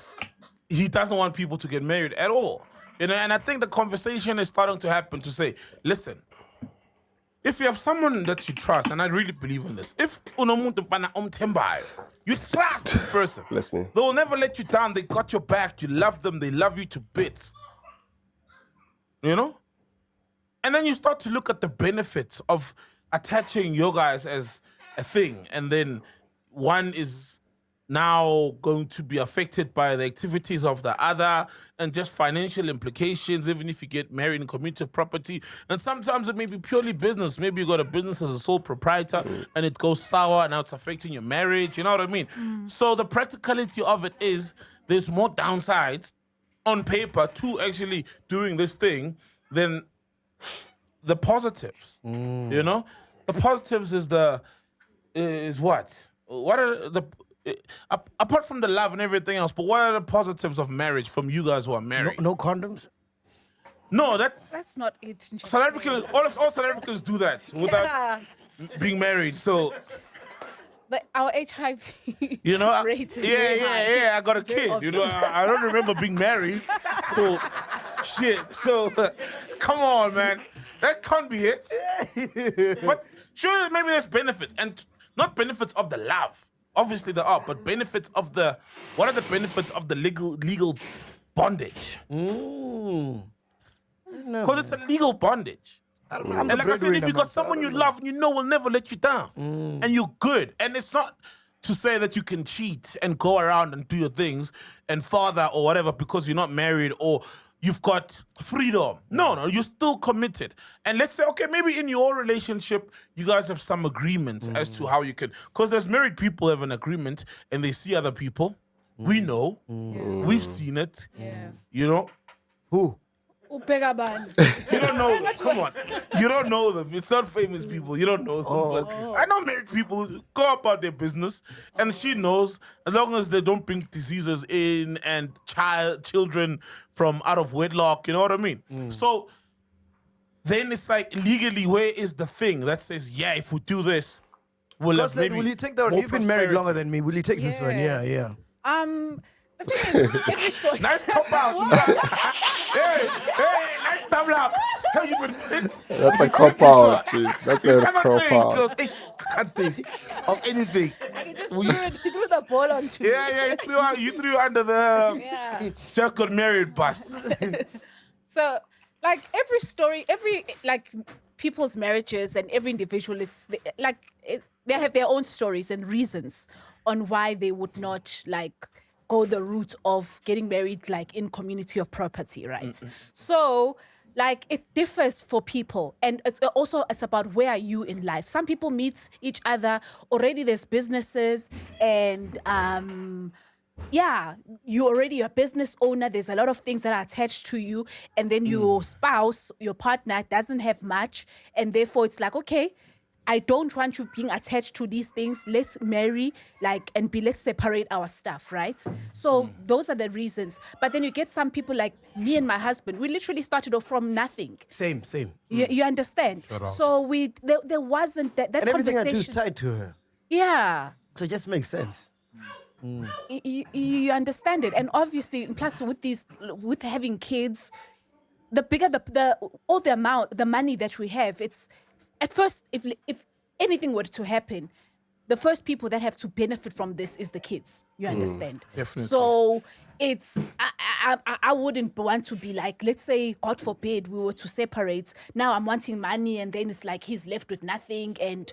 he doesn't want people to get married at all. You know, and I think the conversation is starting to happen to say, listen, if you have someone that you trust, and I really believe in this, if you trust this person, Bless me. they will never let you down. They got your back. You love them. They love you to bits. You know? And then you start to look at the benefits of attaching your guys as a thing, and then one is now going to be affected by the activities of the other and just financial implications, even if you get married in community of property. And sometimes it may be purely business. Maybe you got a business as a sole proprietor and it goes sour and now it's affecting your marriage. You know what I mean? So the practicality of it is there's more downsides on paper to actually doing this thing than the positives. You know? The positives is what? What are the... apart from the love and everything else, but what are the positives of marriage from you guys who are married? No condoms? No, That's not it. South Africans, all South Africans do that without being married. So, But our HIV you know, rate is very high. yeah, I got a It's very kid. You know, I don't remember being married. So, shit. So, come on, man. That can't be it. But surely maybe there's benefits, and not benefits of the love Obviously there are, but what are the benefits of the legal bondage? Because it's a legal bondage. I'm And the like I said, if breadwinner, you man, got so I someone don't you know. love and you know will never let you down, and you're good, and it's not to say that you can cheat and go around and do your things and father or whatever because you're not married or you've got freedom. No, you're still committed. And let's say, okay, maybe in your relationship, you guys have some agreements as to how you can, because there's married people who have an agreement and they see other people. We know, we've seen it, Yeah. you know. Who? Upega bani. You don't know them. Come on. You don't know them. It's not famous people. You don't know them. But I know married people who go about their business, and she knows as long as they don't bring diseases in and children from out of wedlock, you know what I mean? So then it's like legally, where is the thing that says, yeah, if we do this, we'll have Ghost lady, maybe will you take that one? more You've been married longer prosperity. than me. Will you take this one? Yeah. Yeah. The thing is, every story. Nice cop out. hey, nice thumb up. How you been? That's a cop out, dude. That's You a cannot cop think. out. Because, I can't think of anything. You just threw the ball onto me. Yeah, you threw under the Yeah. just got married bus. So, like every story, people's marriages and every individual is they have their own stories and reasons on why they would not like go the route of getting married like in community of property, right? So like it differs for people, and it's about where are you in life. Some people meet each other already, there's businesses, and you already a business owner, there's a lot of things that are attached to you, and then your spouse, your partner doesn't have much, and therefore it's like, okay, I don't want you being attached to these things. Let's marry, let's separate our stuff, right? So those are the reasons. But then you get some people like me and my husband. We literally started off from nothing. Same. You understand? So there wasn't that And everything I do is conversation. tied to her. Yeah. So it just makes sense. You understand it, and obviously, plus with having kids, the bigger the money that we have, it's at first, if anything were to happen, the first people that have to benefit from this is the kids. You understand? Definitely. So it's I wouldn't want to be like, let's say, God forbid, we were to separate. Now I'm wanting money, and then it's like he's left with nothing, and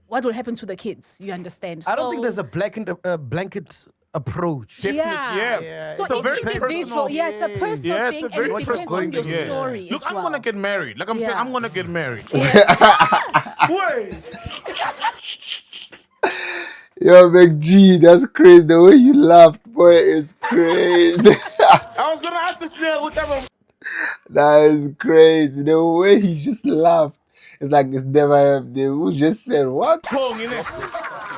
what will happen to the kids? You understand? I don't think there's a blanket approach. Definitely, yeah. So It's a very individual, personal. it's a personal Yeah, it's thing, a very and it depends on personal your thing. story. Look, as I'm well. gonna get married. Like I'm saying, Yeah. I'm gonna get married. Wait. Yo, McG, that's crazy. The way you laughed, boy, is crazy. I was gonna ask this nigga whatever. That is crazy. The way he just laughed. It's like it's never happened. Who just said what? Wrong, innit?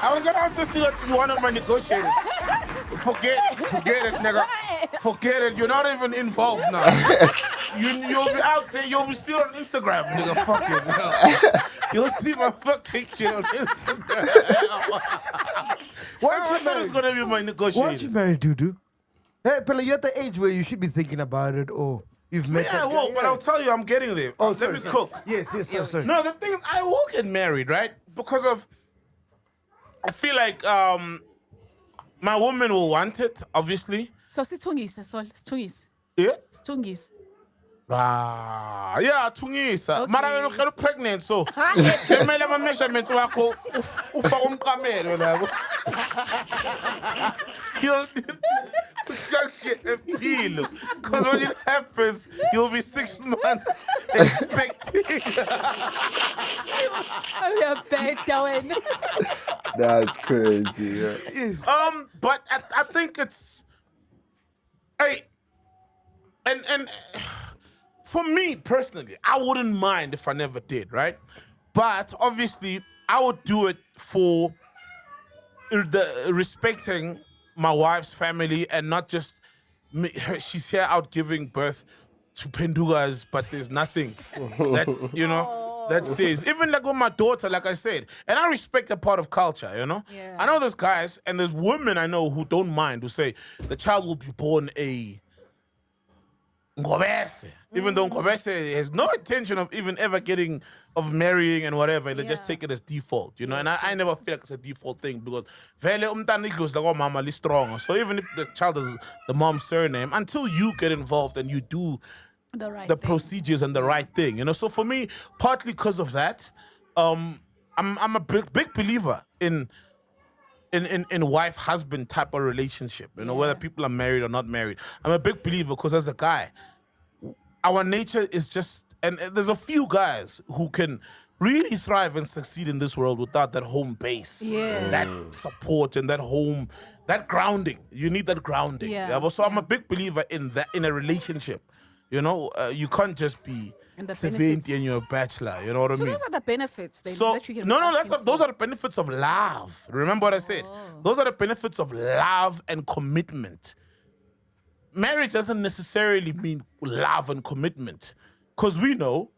I was gonna ask this nigga to be one of my negotiators. Forget it, nigga. Forget it. You're not even involved now. You'll be out there. You'll be still on Instagram, nigga. Fuck it. No. You'll see my fucking shit on Instagram. Why is gonna be my Why aren't you negotiator? married, Dudu? Hey, Pele, you're at the age where you should be thinking about it, or you've met Yeah, that well, guy. but I'll tell you, I'm getting there. Oh, Let sorry, me sorry. cook. Yes, sorry. No, the thing is, I will get married, right? Because of, I feel like my woman will want it, obviously. So Stungis. Yeah. Stungis. Yeah, Tungisa. Okay. Mara yena uhlala pregnant, so kumele ama measurements wakho ufa umqamelo labo. You'll feel, because when it happens, you'll be 6 months expecting. I'm bad going. That's crazy. Yeah. But I think it's, and for me personally, I wouldn't mind if I never did, right? But obviously, I would do it for the respecting my wife's family and not just she's here out giving birth to pendugas, but there's nothing that that says, even like with my daughter, like I said, and I respect that part of culture, Yeah. I know there's guys and there's women I know who don't mind, who say the child will be born a Ngobese. Even though Ngobese has no intention of even ever marrying and whatever, they just take it as default, you know. And I never feel like it's a default thing because vele umntana idlozi like mama is stronger. So even if the child is the mom's surname, until you get involved and you do the procedures and the right thing, you know. So for me, partly because of that, I'm a big believer in wife husband type of relationship, you know, whether people are married or not married. I'm a big believer because as a guy, our nature is just, and there's a few guys who can really thrive and succeed in this world without that home base, that support and that home, that grounding. You need that grounding. But so I'm a big believer in that in a relationship. You know, you can't just be And the 70 benefits. and you're a bachelor. You know what I So mean? those are the benefits then So that you can no, be asking those for. are the benefits of love. Remember what I said? Those are the benefits of love and commitment. Marriage doesn't necessarily mean love and commitment, because we know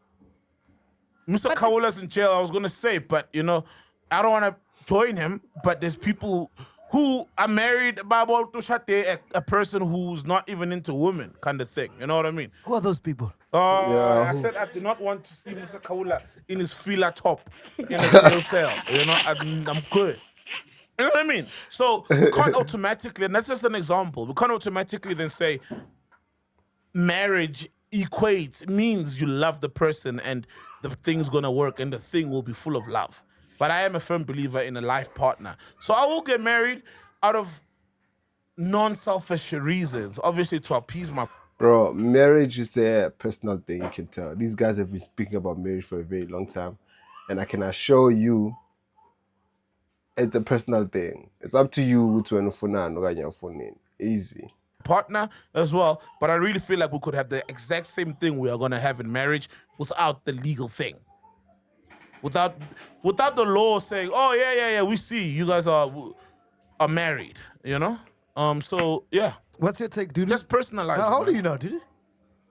Mr. Kaula's in jail. I was gonna say, but you know, I don't want to join him. But there's people who are married about to shate a person who's not even into women, kind of thing. You know what I mean? Who are those people? I said I do not want to see Mr. Kaula in his fila top in a jail cell. You know, I'm good. You know what I mean? So we can't automatically, and that's just an example, we can't automatically then say marriage means you love the person and the thing's gonna work and the thing will be full of love. But I am a firm believer in a life partner. So I will get married out of non-selfish reasons, obviously to appease my Bro, marriage is a personal thing, you can tell. These guys have been speaking about marriage for a very long time. And I can assure you, it's a personal thing. It's up to you to phone. Easy. partner as well. But I really feel like we could have the exact same thing we are gonna have in marriage without the legal thing. Without the law saying, oh yeah, we see you guys are married, you know? So yeah. What's your take, dude? Just personalize it, How old are man. you now, dude?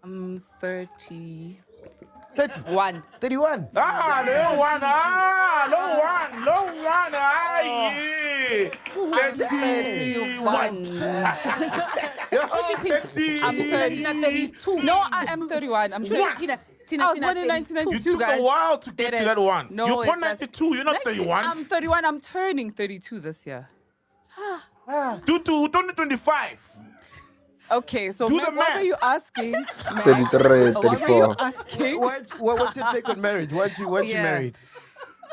I'm 30. 30. 31. Ah, no one, yeah. 31. No, I am 31. I'm sorry. I was born in 1992, You took guys. a while to get to that one. No, You're born it's just- 92, you're not 31. I'm 31. I'm turning 32 this year. Do to 2025. Okay, so Do Mac, the what were you maths. asking? 33, What were you 34. asking? What's your take on marriage? Why you Yeah. married?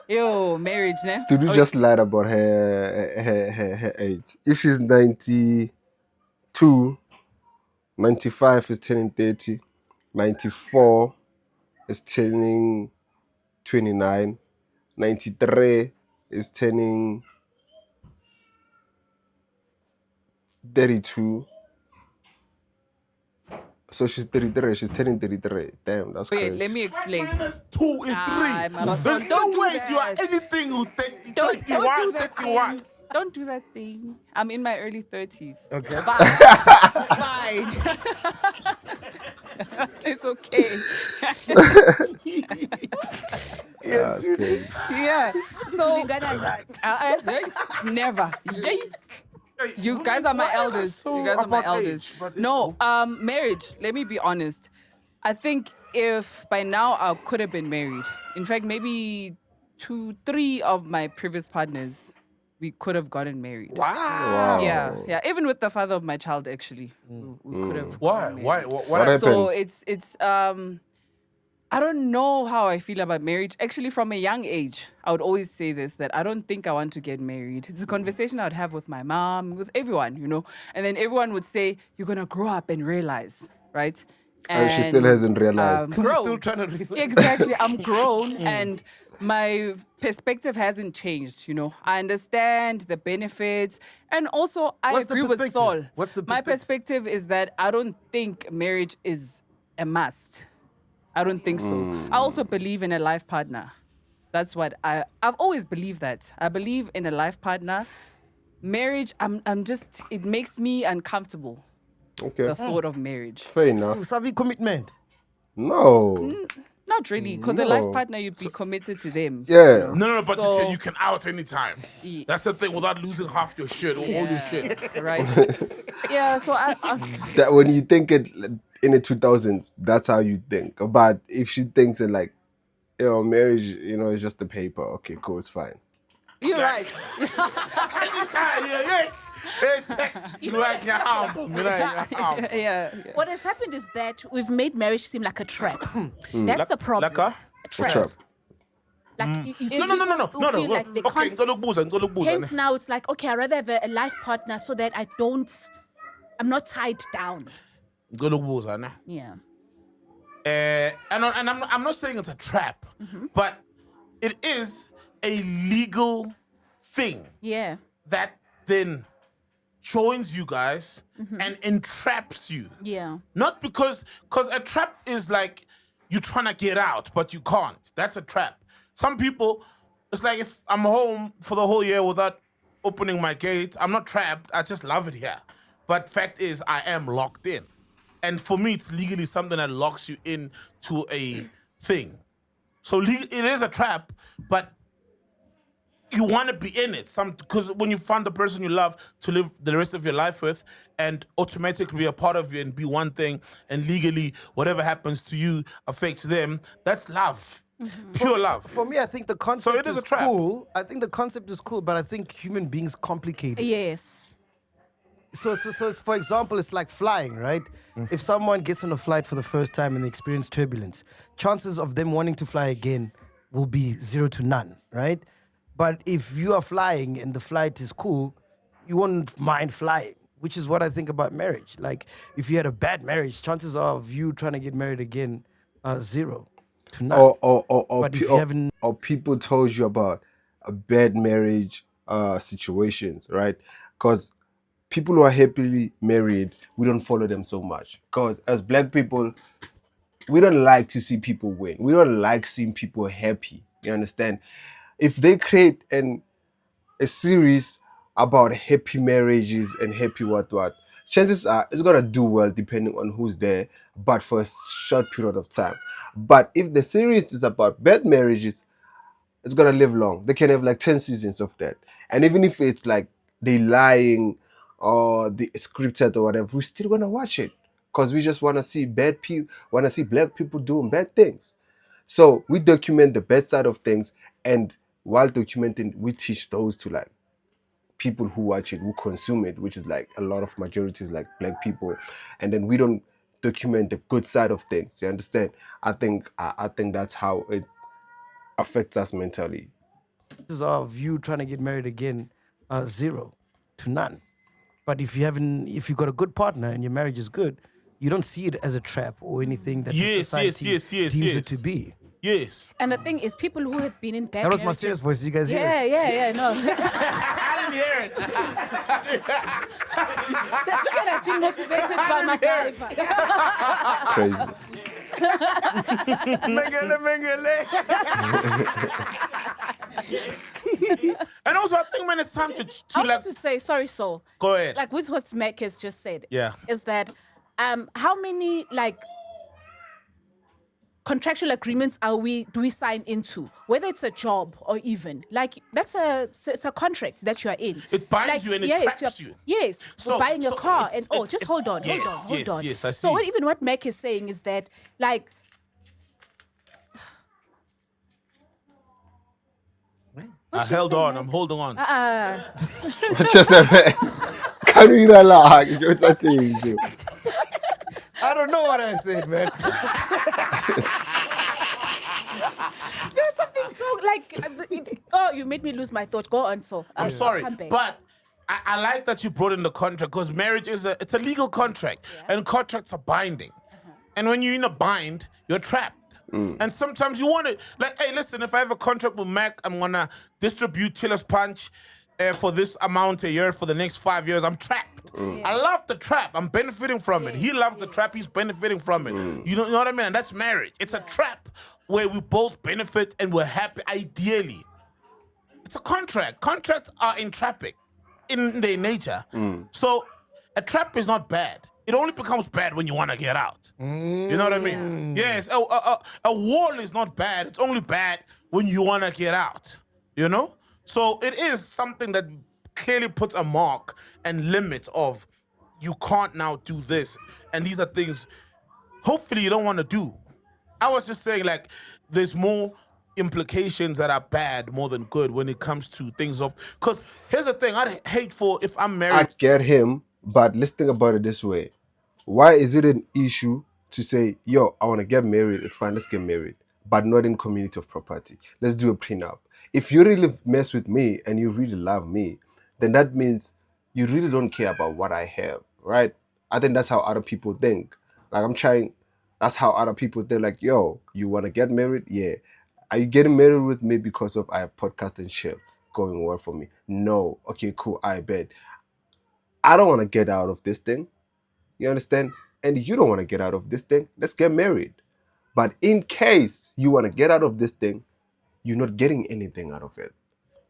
Yo, marriage, ne? Did you just lied about her age? If she's 92, 95 is turning 30, 94 is turning 29, 93 is turning 32. So she's 33, she's turning 33. Damn, that's Wait, crazy. let me explain. Minus 2 is 3. Mama, There's no don't do ways you are that. anything who 30, Don't 31, do that 31. thing. Don't do that thing. I'm in my early 30s. Okay. Fine. It's fine. It's okay. That's crazy. Yeah. So never. You guys are my elders. so You guys are my about elders. age, but it's No, marriage. Let me be honest. I think if by now I could have been married. In fact, maybe 2-3 of my previous partners, we could have gotten married. Wow. Yeah. Even with the father of my child, actually, we could have. Why? gotten married. Why? What What? happened? So it's I don't know how I feel about marriage. Actually, from a young age, I would always say this, that I don't think I want to get married. It's a conversation I would have with my mom, with everyone, you know. And then everyone would say, you're gonna grow up and realize, right? And she still hasn't realized. We're Grown. still trying to realize. Exactly. I'm grown and my perspective hasn't changed, you know. I understand the benefits and also I What's the agree with perspective? Saul. What's the My perspective? perspective is that I don't think marriage is a must. I don't think so. I also believe in a life partner. That's what I've always believed that. I believe in a life partner. Marriage, it makes me uncomfortable, Okay. the thought of marriage. Fair enough. Sabi commitment. No. Not really, because a life No. partner, you'd be committed to them. Yeah. No, but So- you can out anytime. Yeah. That's the thing, without losing half your shit or all your shit. Right? Yeah, so I That when you think in the 2000s, that's how you think. But if she thinks it like, marriage, is just a paper. Okay, cool, it's fine. You're right. Yeah. What has happened is that we've made marriage seem like a trap. That's the problem. Like a? trap. Trap. Like you No. feel like they Okay, can't. ngolokubuza. Hence now it's like, okay, I'd rather have a life partner so that I'm not tied down. Ngolokubuza, ne? Yeah. And I'm not saying it's a trap, but it is a legal thing Yeah. that then joins you guys and entraps you. Yeah. Not because a trap is like you're trying to get out, but you can't. That's a trap. Some people, it's like if I'm home for the whole year without opening my gate, I'm not trapped. I just love it here. But fact is, I am locked in. And for me, it's legally something that locks you in to a thing. So it is a trap, but you want to be in it. Because when you find the person you love to live the rest of your life with and automatically be a part of you and be one thing, and legally whatever happens to you affects them, that's love. Pure love. For me, I think the concept it is is a trap. cool. I think the concept is cool, but I think human beings complicate it. Yes. So it's, for example, it's like flying, right? If someone gets on a flight for the first time and they experience turbulence, chances of them wanting to fly again will be 0 to none, right? But if you are flying and the flight is cool, you won't mind flying, which is what I think about marriage. Like, if you had a bad marriage, chances of you trying to get married again are 0 to none. But if you haven't, Or people told you about a bad marriage situations, right? Because people who are happily married, we don't follow them so much. Because as black people, we don't like to see people win. We don't like seeing people happy. You understand? If they create a series about happy marriages and happy what, chances are it's gonna do well depending on who's there, but for a short period of time. But if the series is about bad marriages, it's gonna live long. They can have like 10 seasons of that. And even if it's like they lying or the scripted or whatever, we're still gonna watch it. Because we just wanna see wanna see black people doing bad things. So we document the bad side of things, and while documenting, we teach those to like people who watch it, who consume it, which is like a lot of majorities like black people. And then we don't document the good side of things. You understand? I think that's how it affects us mentally. chances of you trying to get married again are 0 to none. But if you got a good partner and your marriage is good, you don't see it as a trap or anything that the Yes, society yes, deems it to be. Yes. And the thing is, people who have been in bad That was my marriages- serious voice. You guys hear it? Yeah, no. Look I didn't hear it. at us being motivated by my life. Crazy. And also, I think when it's time I to wanted like, to say, sorry, Saul. go ahead. Like with what Mac has just said. Yeah. Is that how many like contractual agreements do we sign into? Whether it's a job or even like it's a contract that you are in. It binds Like, you and it yes, traps you're- you. Yes, So- for buying a so car it's- and just hold on. yes, I So see. even what Mac is saying is that like. I held on. I'm holding on. Just can you not lie? You're saying you. I don't know what I said, man. There's something so like oh, you made me lose my thought. Go on, so I'm sorry, come back. but I like that you brought in the contract because marriage it's a legal contract and contracts are binding. And when you're in a bind, you're trapped. And sometimes you want to, like, hey, listen, if I have a contract with Mac, I'm going to distribute Chiller's Punch for this amount a year for the next 5 years. I'm trapped. I love the trap. I'm benefiting from it. He loves the trap. He's benefiting from it. You know what I mean? And that's marriage. It's a trap where we both benefit and we're happy, ideally. It's a contract. Contracts are entrapping in their nature. So a trap is not bad. It only becomes bad when you want to get out. You know what I mean? Yes, a wall is not bad. It's only bad when you want to get out. You know? So it is something that clearly puts a mark and limits of you can't now do this. And these are things hopefully you don't want to do. I was just saying, like, there's more implications that are bad more than good when it comes to things of. Because here's the thing, I'd hate for if I'm I married. get him, but let's think about it this way. Why is it an issue to say, yo, I want to get married, it's fine, let's get married, but not in community of property? Let's do a prenup. If you really mess with me and you really love me, then that means you really don't care about what I have, right? I think that's how other people think. Like, that's how other people think, like, yo, you want to get married? Yeah. Are you getting married with me because of I have podcast and shit going well for me? No. Okay, cool, I bet. I don't want to get out of this thing. You understand? And you don't want to get out of this thing. Let's get married. But in case you want to get out of this thing, you're not getting anything out of it.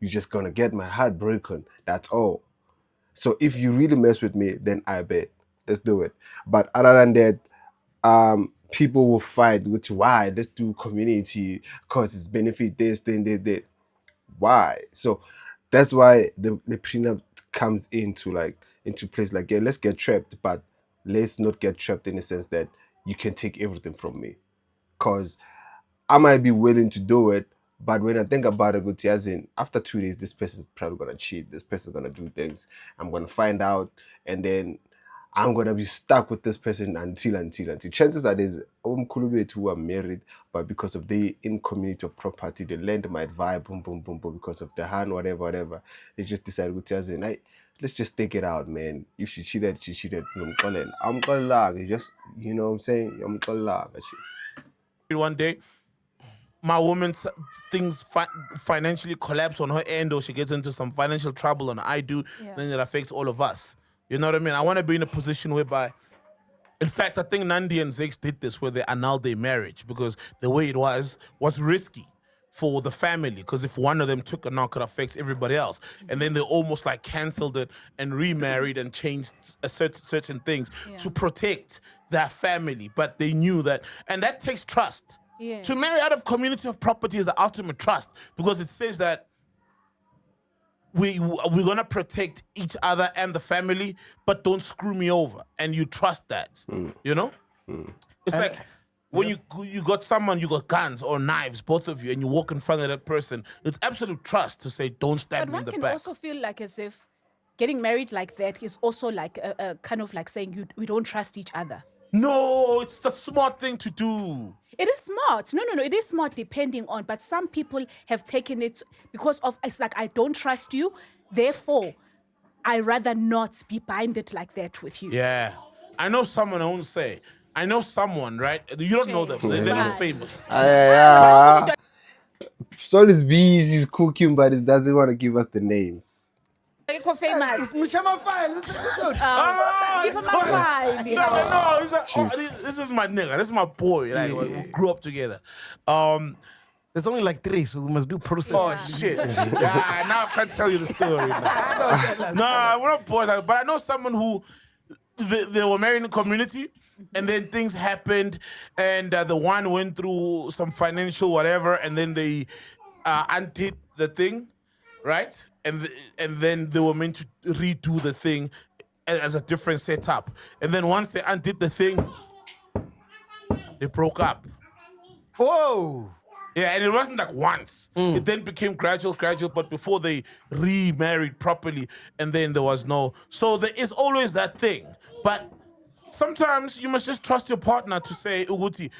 You're just going to get my heart broken. That's all. So if you really mess with me, then I bet. Let's do it. But other than that, people will fight, which why? Let's do community because it's benefit this, then that. Why? So that's why the prenup comes into place. Like, yeah, let's get trapped, but let's not get trapped in the sense that you can take everything from me. Cause I might be willing to do it, but when I think about it, as in after 2 days, this person's probably gonna cheat, this person's gonna do things. I'm gonna find out, and then I'm gonna be stuck with this person until. Chances are there's who are married, but because of the in community of property, the land might vibe, boom, because of the hand, whatever. They just decide to say, hey, let's just take it out, man. If she cheated, she cheated. I'm gonna just, you know what I'm saying? I'm gonna One day, my woman's things financially collapse on her end, or she gets into some financial trouble, and I do, then it affects all of us. You know what I mean? I want to be in a position whereby, in fact, I think Nandi and Zex did this where they annulled their marriage because the way it was risky for the family. Because if one of them took a knock, it affects everybody else. And then they almost like canceled it and remarried and changed certain things to protect their family. But they knew that, and that takes trust. Yeah. To marry out of community of property is the ultimate trust because it says that we're gonna protect each other and the family, but don't screw me over. And you trust that, you know? It's like when you got someone, you got guns or knives, both of you, and you walk in front of that person. It's absolute trust to say, don't stab But me in one the can back. also feel like as if getting married like that is also like a kind of like saying we don't trust each other. No, it's the smart thing to do. It is smart. No. It is smart depending on, but some people have taken it because of, it's like, I don't trust you, therefore, I rather not be binded like that with you. Yeah. I know someone, I won't say. I know someone, right? You don't know them. They're not Right. famous. Solis Bees is cooking, but it doesn't want to give us the names. Famous. Mushama file. This episode. Give him a five. No. This is my nigga. This is my boy. Like, we grew up together. There's only like 3, so we must do process. Oh shit! Yeah, now I can't tell you the story. No, we're not boys, but I know someone who they were married in the community, and then things happened, and the one went through some financial whatever, and then they undid the thing, right? And then they were meant to redo the thing as a different setup, and then once they undid the thing, they broke up. Whoa. Yeah, and it wasn't like once. It then became gradual, but before they remarried properly, and then there was no. So there is always that thing. But sometimes you must just trust your partner to say, Uguti,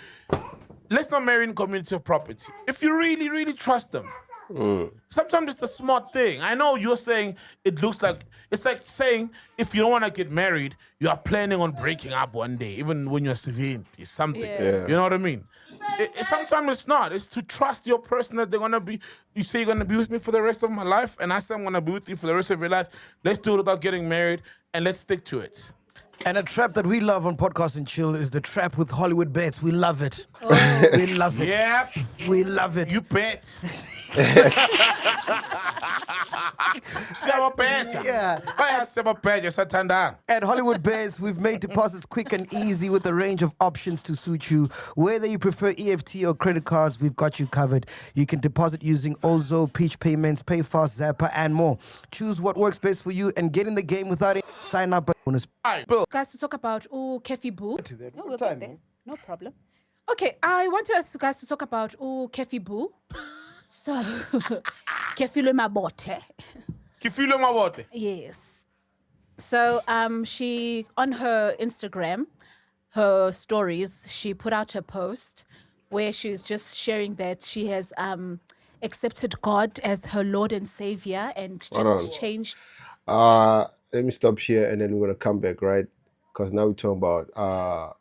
let's not marry in community of property. If you really, really trust them. Sometimes it's the smart thing. I know you're saying it looks like, it's like saying if you don't want to get married, you are planning on breaking up one day, even when you're 70, something. Yeah. You know what I mean? Sometimes it's not. It's to trust your person that they're going to be, you say you're going to be with me for the rest of my life, and I say I'm going to be with you for the rest of your life. Let's do it without getting married, and let's stick to it. And a trap that we love on Podcast and Chill is the trap with Hollywood bets. We love it. We love it. Yep. We love it. You bet. Yeah. Yeah. At Hollywood Bears, we've made deposits quick and easy with a range of options to suit you. Whether you prefer EFT or credit cards, we've got you covered. You can deposit using Ozo, Peach Payments, PayFast, Zapper, and more. Choose what works best for you and get in the game without it. Sign up. Bonus. Guys, to talk about Kefi Boo. What time? No problem. Okay, I wanted us guys to talk about Kefi Boo. So, Kefilo Mabote. Kifilo mabote. Yes. So, she on her Instagram, her stories, she put out a post where she's just sharing that she has accepted God as her Lord and Savior and Hold on. just changed. Let me stop here and then we're gonna come back, right? Because now we're talking about